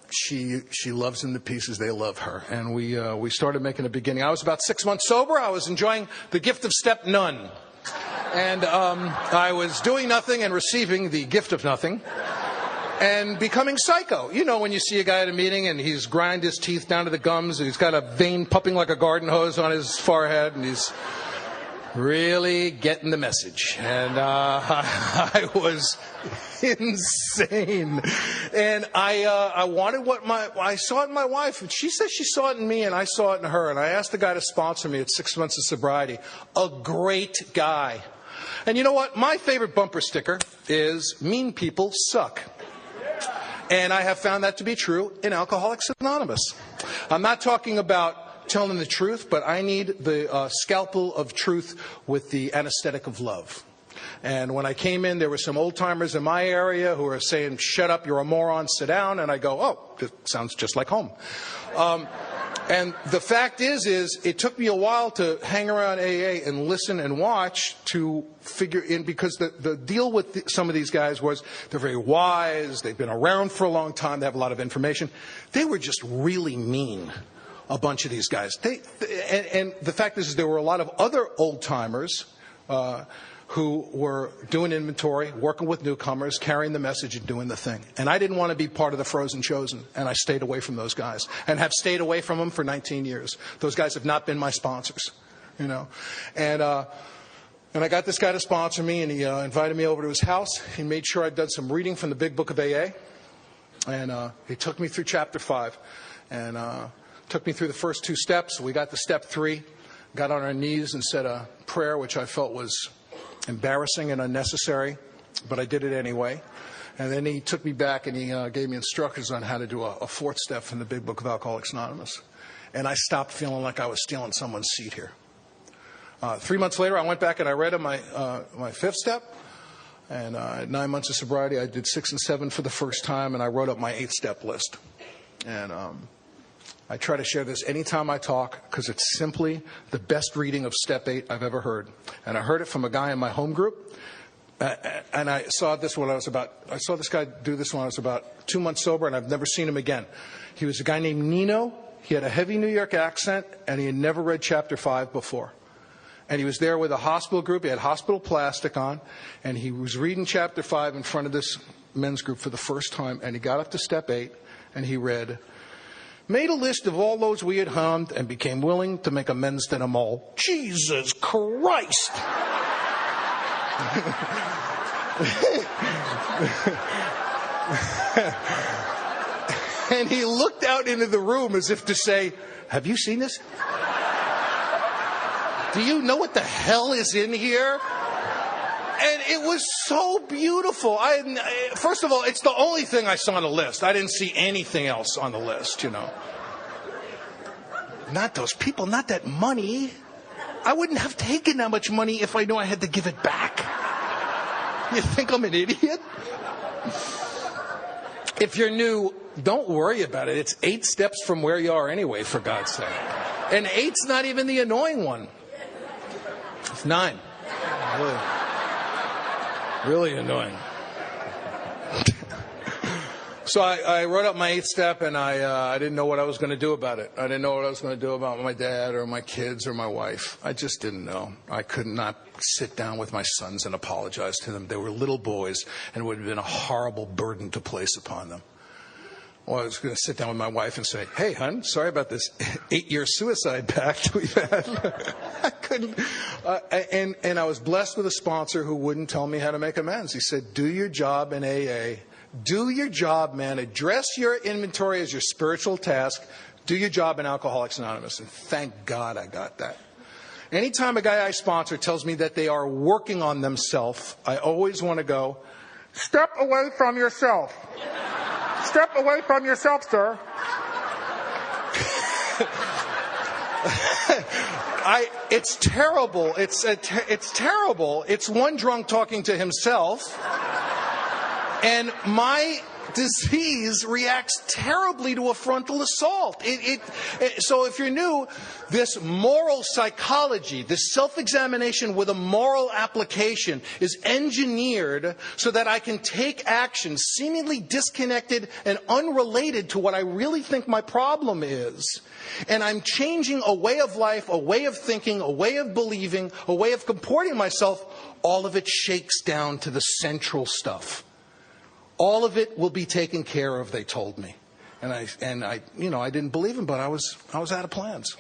She loves them to pieces. They love her. And we started making a beginning. I was about 6 months sober. I was enjoying the gift of step none. And I was doing nothing and receiving the gift of nothing. And becoming psycho. You know, when you see a guy at a meeting and he's grind his teeth down to the gums, and he's got a vein pumping like a garden hose on his forehead, and he's really getting the message. And I was insane. And I wanted what I saw it in my wife. And she said she saw it in me, and I saw it in her. And I asked the guy to sponsor me at 6 months of sobriety. A great guy. And you know what? My favorite bumper sticker is "Mean people suck." And I have found that to be true in Alcoholics Anonymous. I'm not talking about telling the truth, but I need the scalpel of truth with the anesthetic of love. And when I came in, there were some old-timers in my area who were saying, "Shut up, you're a moron, sit down." And I go, "Oh, this sounds just like home." And the fact is it took me a while to hang around AA and listen and watch to figure in, because the deal with some of these guys was they're very wise, they've been around for a long time, they have a lot of information. They were just really mean, a bunch of these guys. And the fact is there were a lot of other old-timers who were doing inventory, working with newcomers, carrying the message and doing the thing. And I didn't want to be part of the frozen chosen, and I stayed away from those guys and have stayed away from them for 19 years. Those guys have not been my sponsors, you know. And I got this guy to sponsor me, and he invited me over to his house. He made sure I'd done some reading from the Big Book of AA, and he took me through Chapter 5 and took me through the first 2 steps. We got to Step 3, got on our knees and said a prayer which I felt was embarrassing and unnecessary, but I did it anyway. And then he took me back and he gave me instructions on how to do a 4th step from the Big Book of Alcoholics Anonymous. And I stopped feeling like I was stealing someone's seat here. 3 months later, I went back and I read my 5th step. And at 9 months of sobriety, I did 6 and 7 for the first time, and I wrote up my 8-step list. And I try to share this anytime I talk, because it's simply the best reading of Step 8 I've ever heard. And I heard it from a guy in my home group. And I saw this guy do this when I was about 2 months sober, and I've never seen him again. He was a guy named Nino. He had a heavy New York accent, and he had never read chapter 5 before. And he was there with a hospital group. He had hospital plastic on, and he was reading chapter 5 in front of this men's group for the first time, and he got up to step 8, and he read, "Made a list of all those we had harmed and became willing to make amends to them all." Jesus Christ! And he looked out into the room as if to say, "Have you seen this? Do you know what the hell is in here?" And it was so beautiful. First of all, it's the only thing I saw on the list. I didn't see anything else on the list, Not those people, not that money. I wouldn't have taken that much money if I knew I had to give it back. You think I'm an idiot? If you're new, don't worry about it. It's 8 steps from where you are anyway, for God's sake. And 8's not even the annoying one. It's 9. Really annoying. So I wrote up my 8th step, and I didn't know what I was going to do about it. I didn't know what I was going to do about my dad or my kids or my wife. I just didn't know. I could not sit down with my sons and apologize to them. They were little boys, and it would have been a horrible burden to place upon them. Well, I was going to sit down with my wife and say, "Hey, hon, sorry about this 8-year suicide pact we've had." I couldn't. And I was blessed with a sponsor who wouldn't tell me how to make amends. He said, "Do your job in AA. Do your job, man. Address your inventory as your spiritual task. Do your job in Alcoholics Anonymous." And thank God I got that. Anytime a guy I sponsor tells me that they are working on themselves, I always want to go, "Step away from yourself. Step away from yourself, sir." It's terrible. It's terrible. It's one drunk talking to himself. And my disease reacts terribly to a frontal assault. So if you're new, this moral psychology, this self-examination with a moral application is engineered so that I can take action seemingly disconnected and unrelated to what I really think my problem is. And I'm changing a way of life, a way of thinking, a way of believing, a way of comporting myself. All of it shakes down to the central stuff. All of it will be taken care of, they told me. And I didn't believe him, but I was out of plans.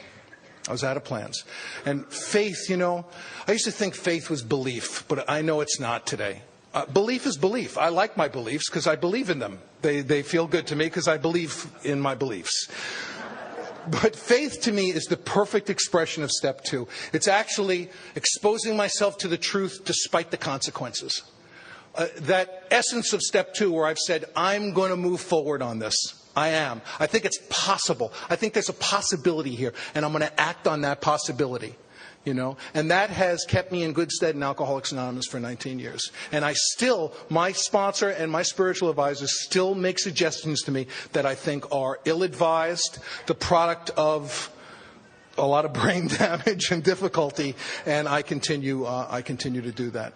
I was out of plans. And faith, I used to think faith was belief, but I know it's not today. Belief is belief. I like my beliefs because I believe in them. They feel good to me because I believe in my beliefs. But faith to me is the perfect expression of step 2. It's actually exposing myself to the truth despite the consequences. That essence of step 2 where I've said, I'm going to move forward on this. I am. I think it's possible. I think there's a possibility here, and I'm going to act on that possibility. And that has kept me in good stead in Alcoholics Anonymous for 19 years. And my sponsor and my spiritual advisors still make suggestions to me that I think are ill-advised, the product of a lot of brain damage and difficulty, and I continue to do that.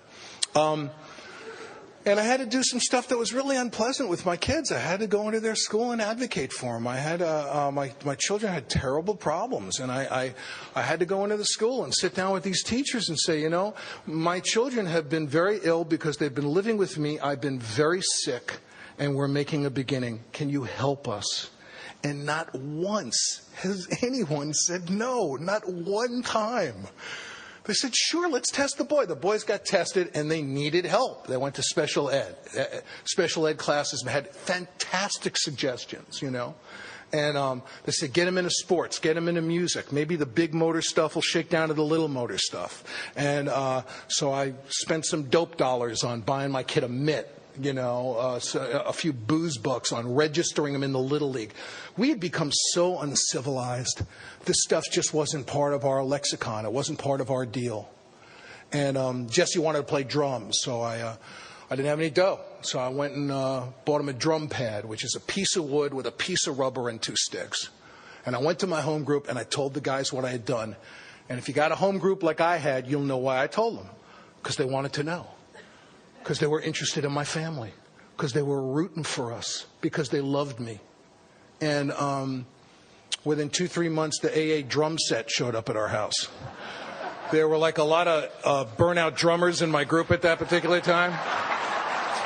And I had to do some stuff that was really unpleasant with my kids. I had to go into their school and advocate for them. I had my children had terrible problems, and I had to go into the school and sit down with these teachers and say, my children have been very ill because they've been living with me. I've been very sick, and we're making a beginning. Can you help us? And not once has anyone said no, not one time. They said, sure, let's test the boy. The boys got tested, and they needed help. They went to special ed. Special ed classes had fantastic suggestions, And they said, get him into sports, get him into music. Maybe the big motor stuff will shake down to the little motor stuff. And so I spent some dope dollars on buying my kid a mitt. A few booze bucks on registering him in the Little League. We had become so uncivilized. This stuff just wasn't part of our lexicon. It wasn't part of our deal. And Jesse wanted to play drums, so I didn't have any dough. So I went and bought him a drum pad, which is a piece of wood with a piece of rubber and 2 sticks. And I went to my home group, and I told the guys what I had done. And if you got a home group like I had, you'll know why I told them. Because they wanted to know. because they were interested in my family, because they were rooting for us, because they loved me. And within 2-3 months, the AA drum set showed up at our house. There were like a lot of burnout drummers in my group at that particular time.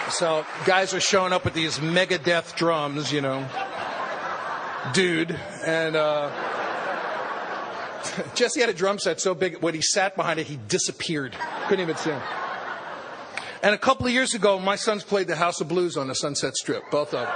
So guys were showing up with these Megadeth drums, you know. Dude. And Jesse had a drum set so big, when he sat behind it, he disappeared. Couldn't even see him. And a couple of years ago, my sons played the House of Blues on the Sunset Strip, both of them.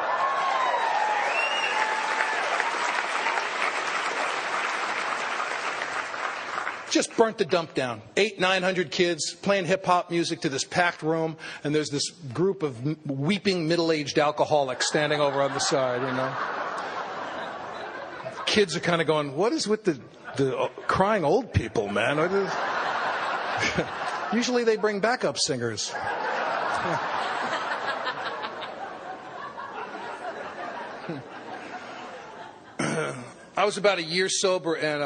Just burnt the dump down. 800-900 kids playing hip-hop music to this packed room, and there's this group of weeping middle-aged alcoholics standing over on the side, you know. Kids are kind of going, what is with the crying old people, man? Usually they bring backup singers. I was about a year sober, and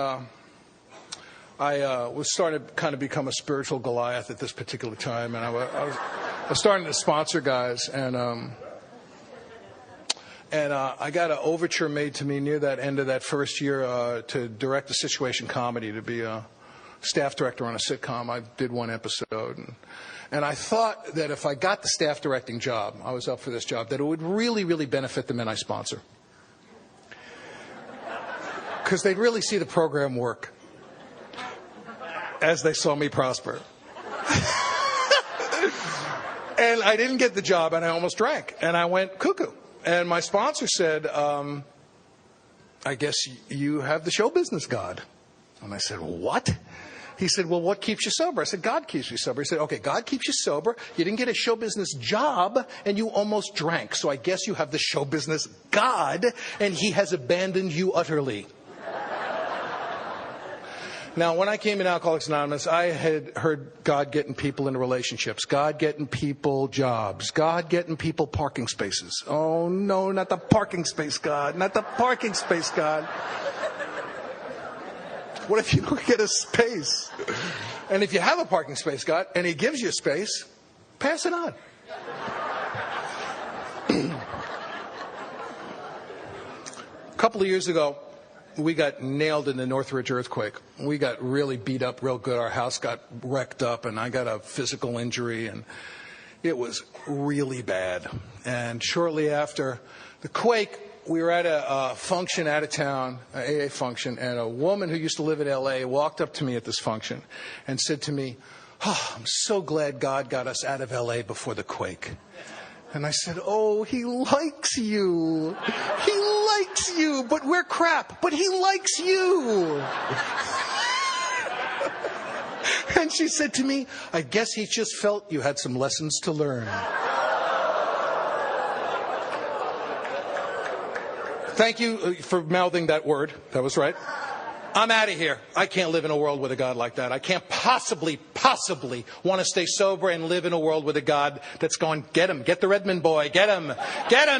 I was starting to kind of become a spiritual Goliath at this particular time, and I was starting to sponsor guys, and I got an overture made to me near that end of that first year to direct a situation comedy, to be a staff director on a sitcom. I did one episode, and I thought that if I got the staff directing job, I was up for this job, that it would really, really benefit the men I sponsor, because they'd really see the program work as they saw me prosper. And I didn't get the job, and I almost drank, and I went cuckoo. And my sponsor said, I guess you have the show business God. And I said, what? He said, well, what keeps you sober? I said, God keeps me sober. He said, okay, God keeps you sober. You didn't get a show business job, and you almost drank. So I guess you have the show business God, and he has abandoned you utterly. Now, when I came in Alcoholics Anonymous, I had heard God getting people into relationships, God getting people jobs, God getting people parking spaces. Oh, no, not the parking space God, not the parking space God. What if you don't get a space? And if you have a parking space, God, and he gives you a space, pass it on. A couple of years ago, we got nailed in the Northridge earthquake. We got really beat up real good. Our house got wrecked up, and I got a physical injury, and it was really bad. And shortly after the quake, we were at a function out of town, an AA function, and a woman who used to live in L.A. walked up to me at this function and said to me, oh, I'm so glad God got us out of L.A. before the quake. And I said, oh, he likes you. He likes you, but we're crap. But he likes you. And she said to me, I guess he just felt you had some lessons to learn. Thank you for mouthing that word. That was right. I'm out of here. I can't live in a world with a God like that. I can't possibly want to stay sober and live in a world with a God that's going, get him, get the Redmond boy, get him,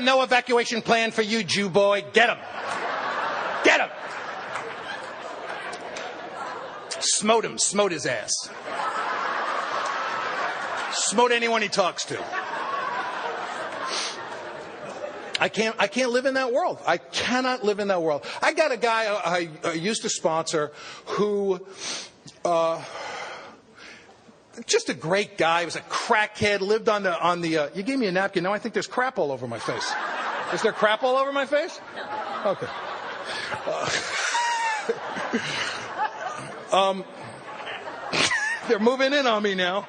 no evacuation plan for you, Jew boy, get him. Smote his ass. Smote anyone he talks to. I can't live in that world. I cannot live in that world. I got a guy I used to sponsor who, just a great guy. He was a crackhead, lived on the, you gave me a napkin. Now I think there's crap all over my face. Is there crap all over my face? Okay. They're moving in on me now.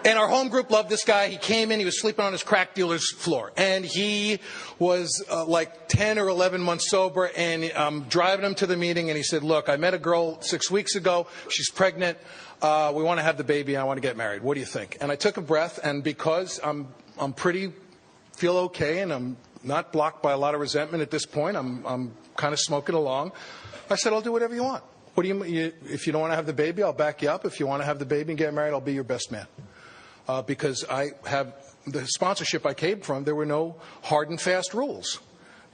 And our home group loved this guy. He came in, he was sleeping on his crack dealer's floor. And he was like 10 or 11 months sober, and I'm driving him to the meeting, and he said, look, I met a girl 6 weeks ago. She's pregnant. We want to have the baby. I want to get married. What do you think? And I took a breath, and because I'm feel okay, and I'm not blocked by a lot of resentment at this point, I'm kind of smoking along. I said, I'll do whatever you want. What do you, if you don't want to have the baby, I'll back you up. If you want to have the baby and get married, I'll be your best man. Because I have the sponsorship I came from, there were no hard and fast rules.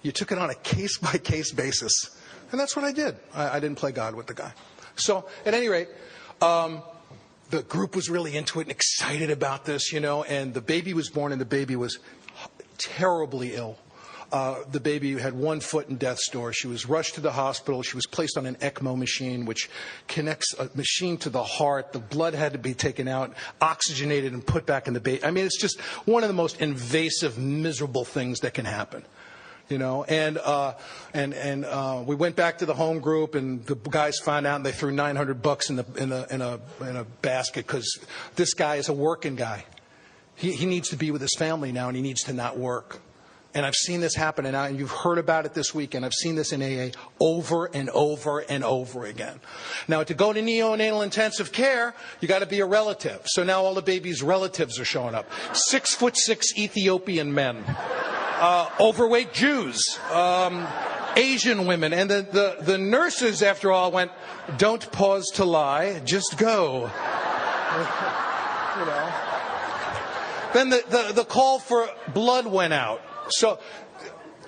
You took it on a case-by-case basis. And that's what I did. I didn't play God with the guy. So, at any rate, the group was really into it and excited about this, and the baby was born, and the baby was terribly ill. The baby had 1 foot in death's door. She was rushed to the hospital. She was placed on an ECMO machine, which connects a machine to the heart. The blood had to be taken out, oxygenated, and put back in the baby. I mean, it's just one of the most invasive, miserable things that can happen. And we went back to the home group, and the guys found out, and they threw $900 in a basket, because this guy is a working guy. He needs to be with his family now, and he needs to not work. And I've seen this happen, and you've heard about it this week, and I've seen this in AA over and over and over again. Now, to go to neonatal intensive care, you got to be a relative. So now all the baby's relatives are showing up. 6'6" Ethiopian men, overweight Jews, Asian women, and the nurses, after all, went, "Don't pause to lie, just go." Then the call for blood went out. So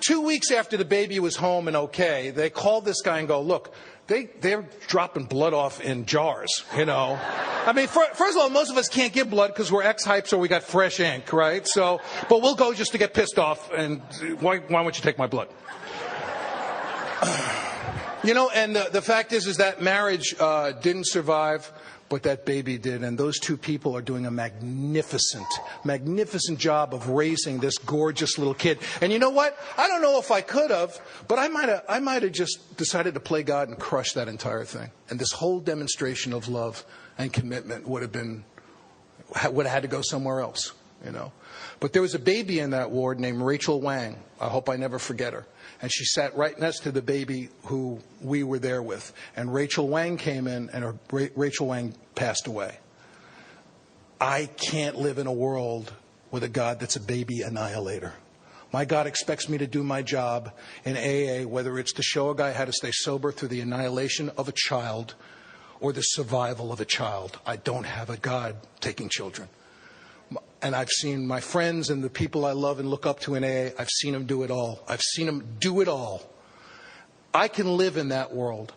2 weeks after the baby was home and okay, they called this guy and go, "Look, they're dropping blood off in jars, I mean, first of all, most of us can't give blood because we're ex-hypes or we got fresh ink, right? So, but we'll go just to get pissed off, and why don't you take my blood?" And the fact is that marriage didn't survive, but that baby did. And those two people are doing a magnificent job of raising this gorgeous little kid. And you know what? I don't know if I could have, but I might have just decided to play God and crush that entire thing. And this whole demonstration of love and commitment would have had to go somewhere else, But there was a baby in that ward named Rachel Wang. I hope I never forget her. And she sat right next to the baby who we were there with. And Rachel Wang came in, and Rachel Wang passed away. I can't live in a world with a God that's a baby annihilator. My God expects me to do my job in AA, whether it's to show a guy how to stay sober through the annihilation of a child or the survival of a child. I don't have a God taking children. And I've seen my friends and the people I love and look up to in AA, I've seen them do it all. I've seen them do it all. I can live in that world.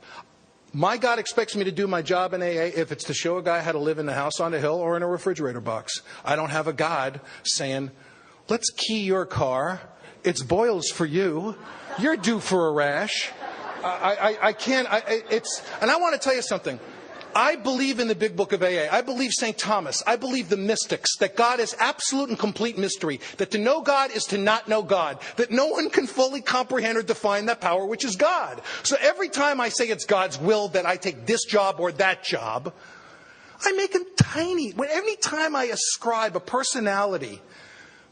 My God expects me to do my job in AA if it's to show a guy how to live in a house on a hill or in a refrigerator box. I don't have a God saying, "Let's key your car. It's boils for you. You're due for a rash." I can't. And I want to tell you something. I believe in the big book of AA. I believe St. Thomas. I believe the mystics, that God is absolute and complete mystery, that to know God is to not know God, that no one can fully comprehend or define that power which is God. So every time I say it's God's will that I take this job or that job, I make him tiny. Every time I ascribe a personality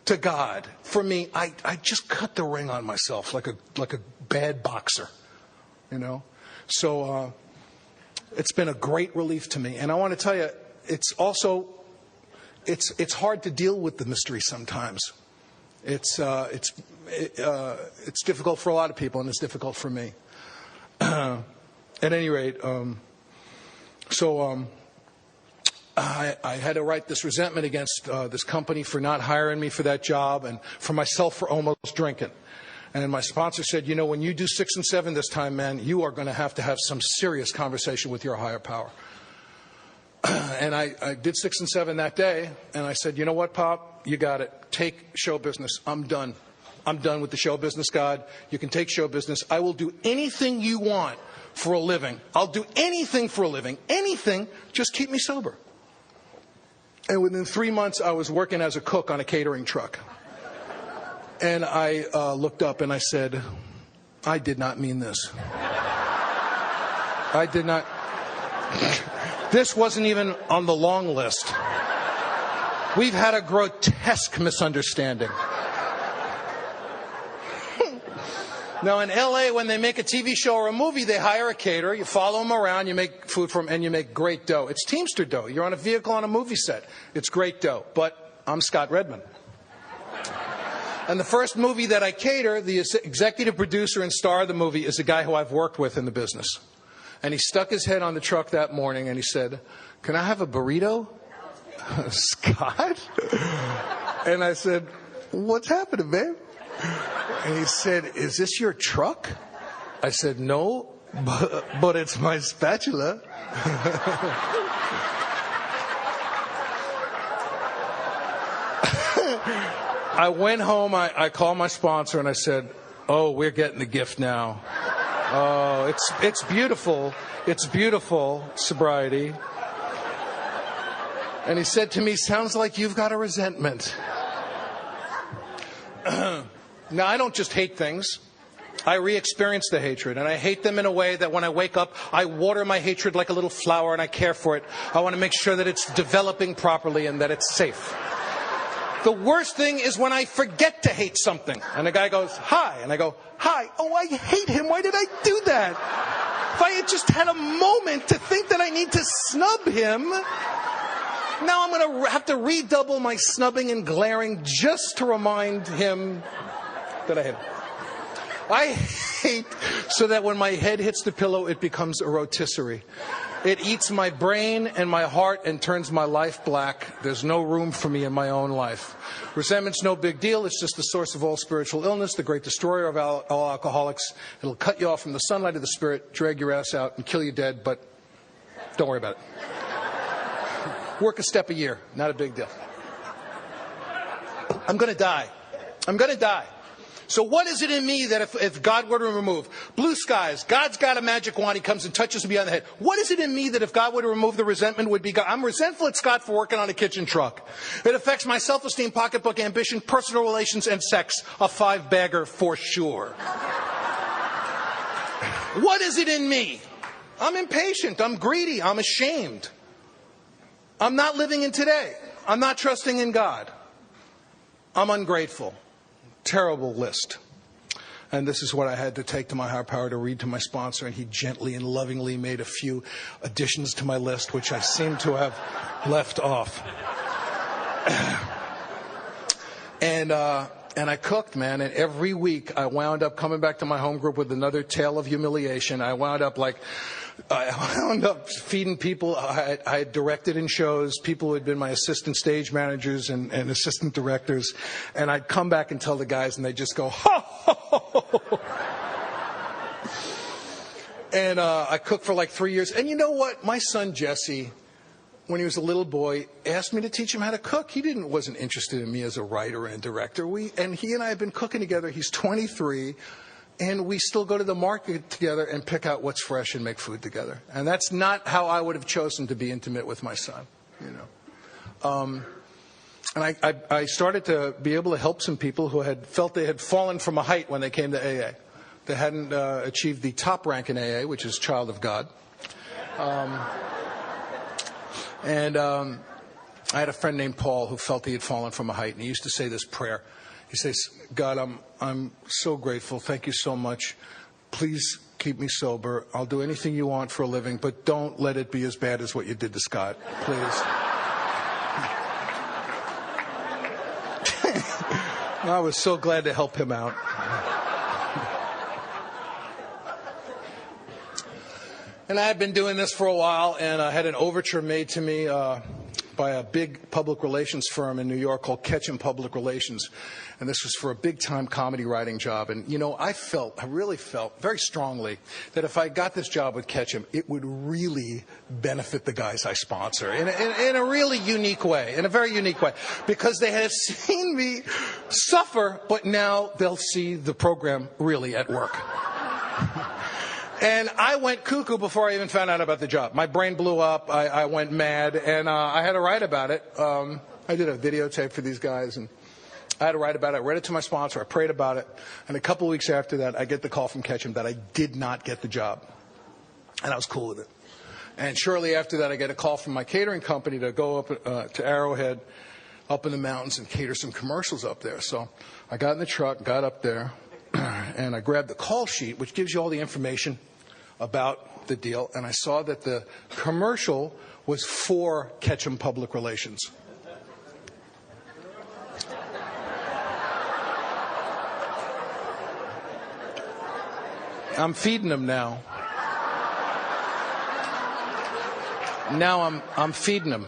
to God, for me, I just cut the ring on myself like a bad boxer, So it's been a great relief to me. And I want to tell you, it's hard to deal with the mystery sometimes. It's difficult for a lot of people, and it's difficult for me. At any rate, I had to write this resentment against this company for not hiring me for that job, and for myself for almost drinking. And my sponsor said, when you do 6 and 7 this time, man, you are going to have some serious conversation with your higher power. And I did 6 and 7 that day. And I said, "You know what, Pop? You got it. Take show business. I'm done. I'm done with the show business, God. You can take show business. I will do anything you want for a living. I'll do anything for a living. Anything. Just keep me sober." And within 3 months, I was working as a cook on a catering truck. And I looked up and I said, "I did not mean this. I did not. This wasn't even on the long list. We've had a grotesque misunderstanding." Now, in L.A., when they make a TV show or a movie, they hire a caterer. You follow them around, you make food for them, and you make great dough. It's Teamster dough. You're on a vehicle on a movie set. It's great dough. But I'm Scott Redmond. And the first movie that I cater, the executive producer and star of the movie is a guy who I've worked with in the business. And he stuck his head on the truck that morning and he said, "Can I have a burrito?" "Scott?" And I said, "What's happening, babe?" And he said, "Is this your truck?" I said, "No, but it's my spatula." I went home, I called my sponsor, and I said, oh, we're getting the gift now. Oh, it's beautiful. It's beautiful, sobriety. And he said to me, sounds like you've got a resentment. Now, I don't just hate things. I re-experience the hatred, and I hate them in a way that when I wake up, I water my hatred like a little flower, and I care for it. I want to make sure that it's developing properly and that it's safe. The worst thing is when I forget to hate something, and the guy goes, hi, and I go, hi, oh, I hate him, why did I do that? If I had just had a moment to think that I need to snub him, now I'm going to have to redouble my snubbing and glaring just to remind him that I hate him. I hate so that when my head hits the pillow, it becomes a rotisserie. It eats my brain and my heart and turns my life black. There's no room for me in my own life. Resentment's no big deal. It's just the source of all spiritual illness, the great destroyer of all alcoholics. It'll cut you off from the sunlight of the spirit, drag your ass out, and kill you dead, but don't worry about it. Work a step a year. Not a big deal. I'm going to die. I'm going to die. So what is it in me that if God were to remove blue skies, God's got a magic wand, he comes and touches me on the head. What is it in me that if God were to remove the resentment would be God? I'm resentful at Scott for working on a kitchen truck. It affects my self-esteem, pocketbook, ambition, personal relations, and sex. A 5-bagger for sure. What is it in me? I'm impatient. I'm greedy. I'm ashamed. I'm not living in today. I'm not trusting in God. I'm ungrateful. Terrible list. And this is what I had to take to my higher power to read to my sponsor, and he gently and lovingly made a few additions to my list, which I seem to have left off. And I cooked, man, and every week I wound up coming back to my home group with another tale of humiliation. I wound up feeding people I had directed in shows, people who had been my assistant stage managers and assistant directors, and I'd come back and tell the guys, and they'd just go, ho, ho, ho, ho. And I cooked for like 3 years. And you know what? My son Jesse, when he was a little boy, asked me to teach him how to cook. He wasn't interested in me as a writer and director. He and I have been cooking together. He's 23. And we still go to the market together and pick out what's fresh and make food together. And that's not how I would have chosen to be intimate with my son, you know. And I started to be able to help some people who had felt they had fallen from a height when they came to AA. They hadn't achieved the top rank in AA, which is Child of God. I had a friend named Paul who felt he had fallen from a height, and he used to say this prayer. He says, God, I'm so grateful. Thank you so much. Please keep me sober. I'll do anything you want for a living, but don't let it be as bad as what you did to Scott, please. I was so glad to help him out. And I had been doing this for a while, and I had an overture made to me by a big public relations firm in New York called Ketchum Public Relations. And this was for a big-time comedy writing job. And, you know, I really felt very strongly that if I got this job with Ketchum, it would really benefit the guys I sponsor in a really unique way, in a very unique way. Because they had seen me suffer, but now they'll see the program really at work. And I went cuckoo before I even found out about the job. My brain blew up. I went mad, and I had to write about it. I did a videotape for these guys, and I had to write about it. I read it to my sponsor. I prayed about it. And a couple of weeks after that, I get the call from Ketchum that I did not get the job. And I was cool with it. And shortly after that, I get a call from my catering company to go up to Arrowhead, up in the mountains, and cater some commercials up there. So I got in the truck, got up there, and I grabbed the call sheet, which gives you all the information about the deal, and I saw that the commercial was for Ketchum Public Relations. I'm feeding them now. Now I'm feeding them.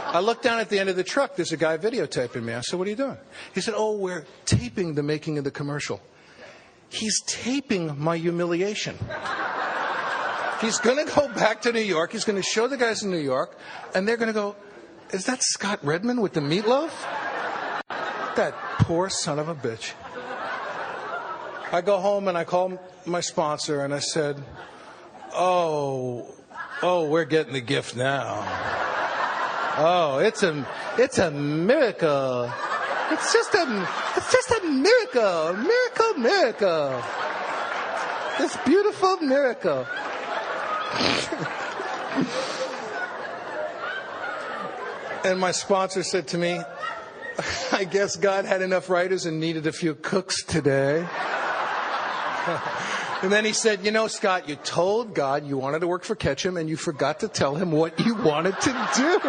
I looked down at the end of the truck. There's a guy videotaping me. I said, what are you doing? He said, oh, we're taping the making of the commercial. He's taping my humiliation. He's going to go back to New York. He's going to show the guys in New York, and they're going to go, is that Scott Redmond with the meatloaf? That poor son of a bitch. I go home and I call my sponsor and I said, oh, we're getting the gift now. Oh, it's a miracle. It's just a miracle. Miracle. This beautiful miracle. And my sponsor said to me, I guess God had enough writers and needed a few cooks today. And then he said, you know, Scott, you told God you wanted to work for Ketchum and you forgot to tell him what you wanted to do.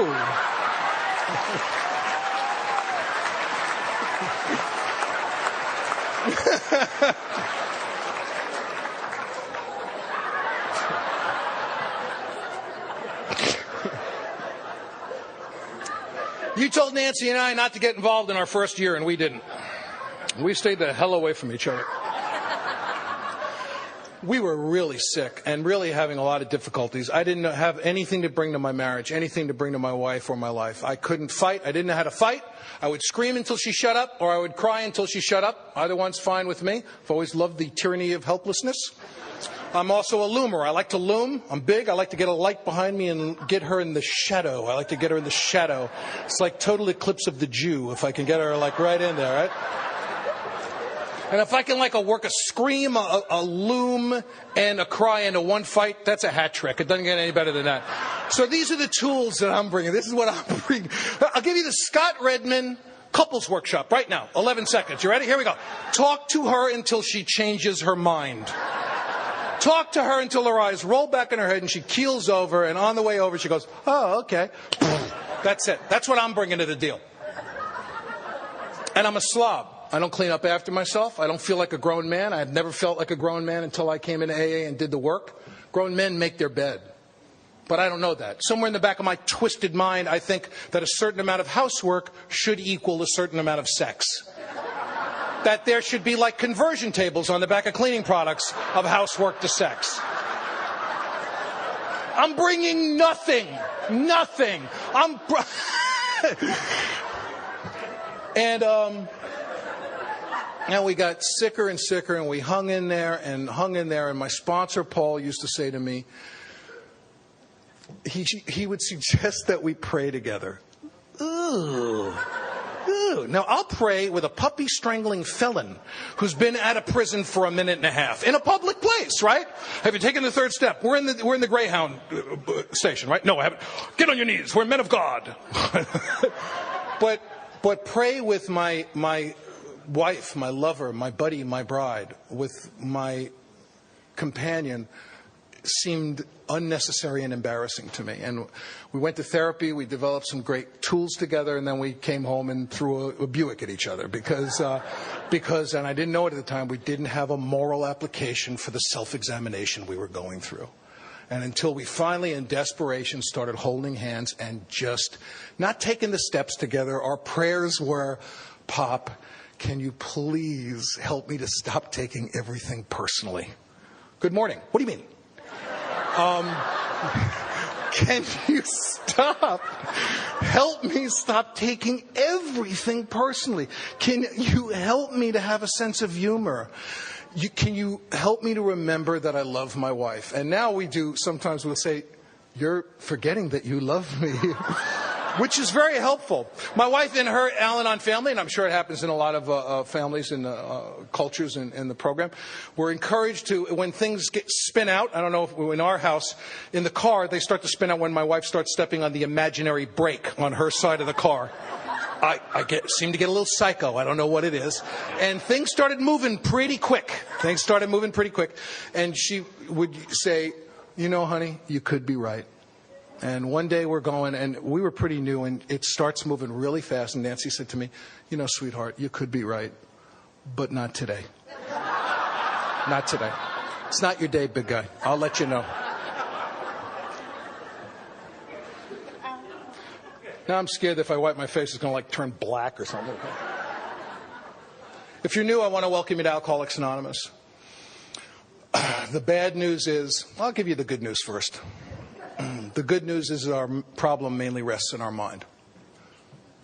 You told Nancy and I not to get involved in our first year, and we didn't. We stayed the hell away from each other. We were really sick and really having a lot of difficulties. I didn't have anything to bring to my marriage, anything to bring to my wife or my life. I couldn't fight. I didn't know how to fight. I would scream until she shut up, or I would cry until she shut up. Either one's fine with me. I've always loved the tyranny of helplessness. I'm also a loomer. I like to loom. I'm big. I like to get a light behind me and get her in the shadow. I like to get her in the shadow. It's like Total Eclipse of the Jew, if I can get her like right in there, right? And if I can work a scream, a loom, and a cry into one fight, that's a hat trick. It doesn't get any better than that. So these are the tools that I'm bringing. This is what I'm bringing. I'll give you the Scott Redman Couples Workshop right now. 11 seconds. You ready? Here we go. Talk to her until she changes her mind. Talk to her until her eyes roll back in her head and she keels over, and on the way over she goes, oh, okay. That's it. That's what I'm bringing to the deal. And I'm a slob. I don't clean up after myself. I don't feel like a grown man. I've never felt like a grown man until I came into AA and did the work. Grown men make their bed. But I don't know that. Somewhere in the back of my twisted mind, I think that a certain amount of housework should equal a certain amount of sex. That there should be like conversion tables on the back of cleaning products of housework to sex. I'm bringing nothing. And we got sicker and sicker, and we hung in there. And my sponsor, Paul, used to say to me, he would suggest that we pray together. Ooh. Now, I'll pray with a puppy strangling felon who's been out of prison for a minute and a half in a public place, right? Have you taken the third step? We're in the Greyhound station, right? No, I haven't. Get on your knees. We're men of God. But pray with my wife, my lover, my buddy, my bride, with my companion seemed unnecessary and embarrassing to me. And we went to therapy, we developed some great tools together, and then we came home and threw a Buick at each other because, and I didn't know it at the time, we didn't have a moral application for the self-examination we were going through. And until we finally, in desperation, started holding hands and just not taking the steps together, our prayers were, Pop, can you please help me to stop taking everything personally? Good morning. What do you mean? Can you stop? Help me stop taking everything personally. Can you help me to have a sense of humor? Can you help me to remember that I love my wife? And now sometimes we'll say, you're forgetting that you love me. Which is very helpful. My wife and her Al-Anon family, and I'm sure it happens in a lot of families and cultures in the program, were encouraged to, when things spin out, I don't know if in our house, in the car, they start to spin out when my wife starts stepping on the imaginary brake on her side of the car. I seem to get a little psycho. I don't know what it is. And things started moving pretty quick. And she would say, you know, honey, you could be right. And one day we're going, and we were pretty new, and it starts moving really fast. And Nancy said to me, you know, sweetheart, you could be right, but not today. Not today. It's not your day, big guy. I'll let you know. Now I'm scared that if I wipe my face, it's going to turn black or something. If you're new, I want to welcome you to Alcoholics Anonymous. The bad news is, I'll give you the good news first. The good news is our problem mainly rests in our mind.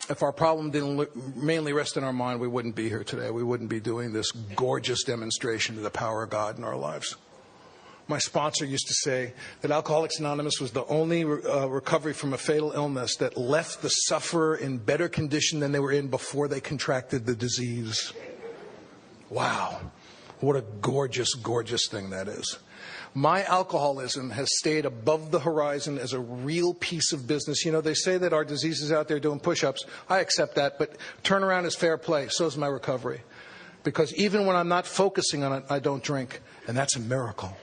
If our problem didn't mainly rest in our mind, we wouldn't be here today. We wouldn't be doing this gorgeous demonstration of the power of God in our lives. My sponsor used to say that Alcoholics Anonymous was the only recovery from a fatal illness that left the sufferer in better condition than they were in before they contracted the disease. Wow. What a gorgeous, gorgeous thing that is. My alcoholism has stayed above the horizon as a real piece of business. You know, they say that our disease is out there doing push-ups. I accept that, but turnaround is fair play. So is my recovery. Because even when I'm not focusing on it, I don't drink. And that's a miracle.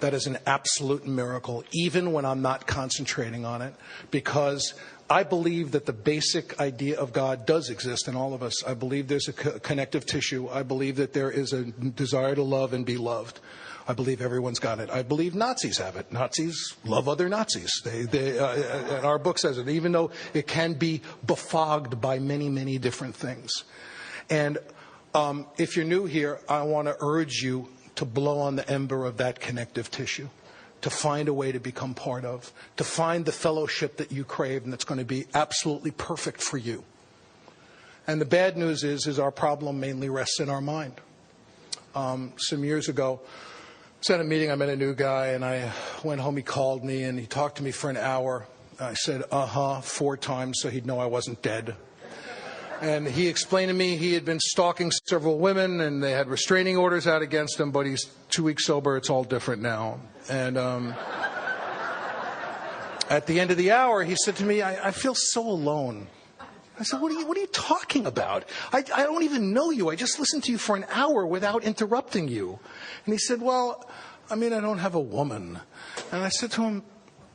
That is an absolute miracle, even when I'm not concentrating on it. Because I believe that the basic idea of God does exist in all of us. I believe there's a connective tissue. I believe that there is a desire to love and be loved. I believe everyone's got it. I believe Nazis have it. Nazis love other Nazis. And our book says it, even though it can be befogged by many, many different things. And if you're new here, I want to urge you to blow on the ember of that connective tissue, to find a way to become part of, to find the fellowship that you crave and that's going to be absolutely perfect for you. And the bad news is our problem mainly rests in our mind. Some years ago, I was at a meeting, I met a new guy, and I went home, he called me, and he talked to me for an hour. I said, 4 times, so he'd know I wasn't dead. And he explained to me he had been stalking several women, and they had restraining orders out against him, but he's 2 weeks sober, it's all different now. And at the end of the hour, he said to me, I feel so alone. I said, what are you talking about? I don't even know you. I just listened to you for an hour without interrupting you. And he said, well, I don't have a woman. And I said to him,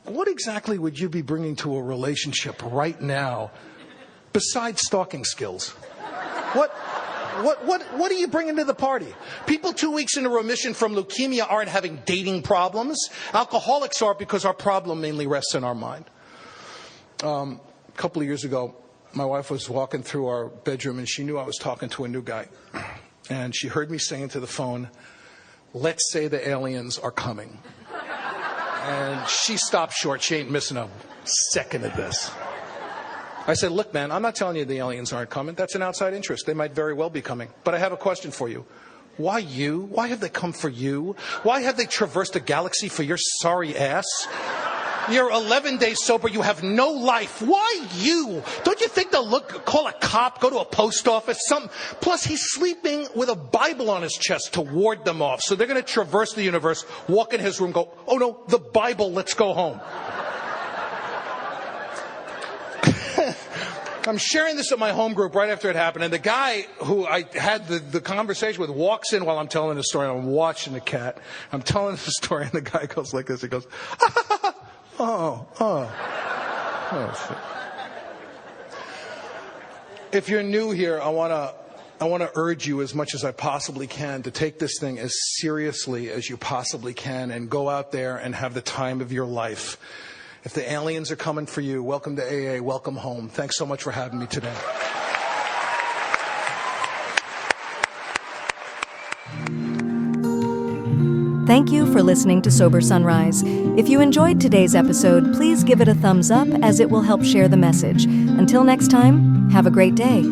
what exactly would you be bringing to a relationship right now besides stalking skills? What are you bringing to the party? People 2 weeks into remission from leukemia aren't having dating problems. Alcoholics are, because our problem mainly rests in our mind. A couple of years ago, my wife was walking through our bedroom, and she knew I was talking to a new guy. And she heard me saying to the phone, let's say the aliens are coming. And she stopped short. She ain't missing a second of this. I said, look, man, I'm not telling you the aliens aren't coming. That's an outside interest. They might very well be coming. But I have a question for you. Why you? Why have they come for you? Why have they traversed a galaxy for your sorry ass? You're 11 days sober. You have no life. Why you? Don't you think they'll call a cop, go to a post office, something? Plus, he's sleeping with a Bible on his chest to ward them off. So they're going to traverse the universe, walk in his room, go, oh no, the Bible, let's go home. I'm sharing this at my home group right after it happened, and the guy who I had the conversation with walks in while I'm telling the story. I'm watching the cat. I'm telling the story, and the guy goes like this. He goes, oh, shit. If you're new here, I want to urge you as much as I possibly can to take this thing as seriously as you possibly can and go out there and have the time of your life. If the aliens are coming for you, welcome to AA, welcome home. Thanks so much for having me today. Thank you for listening to Sober Sunrise. If you enjoyed today's episode, please give it a thumbs up, as it will help share the message. Until next time, have a great day.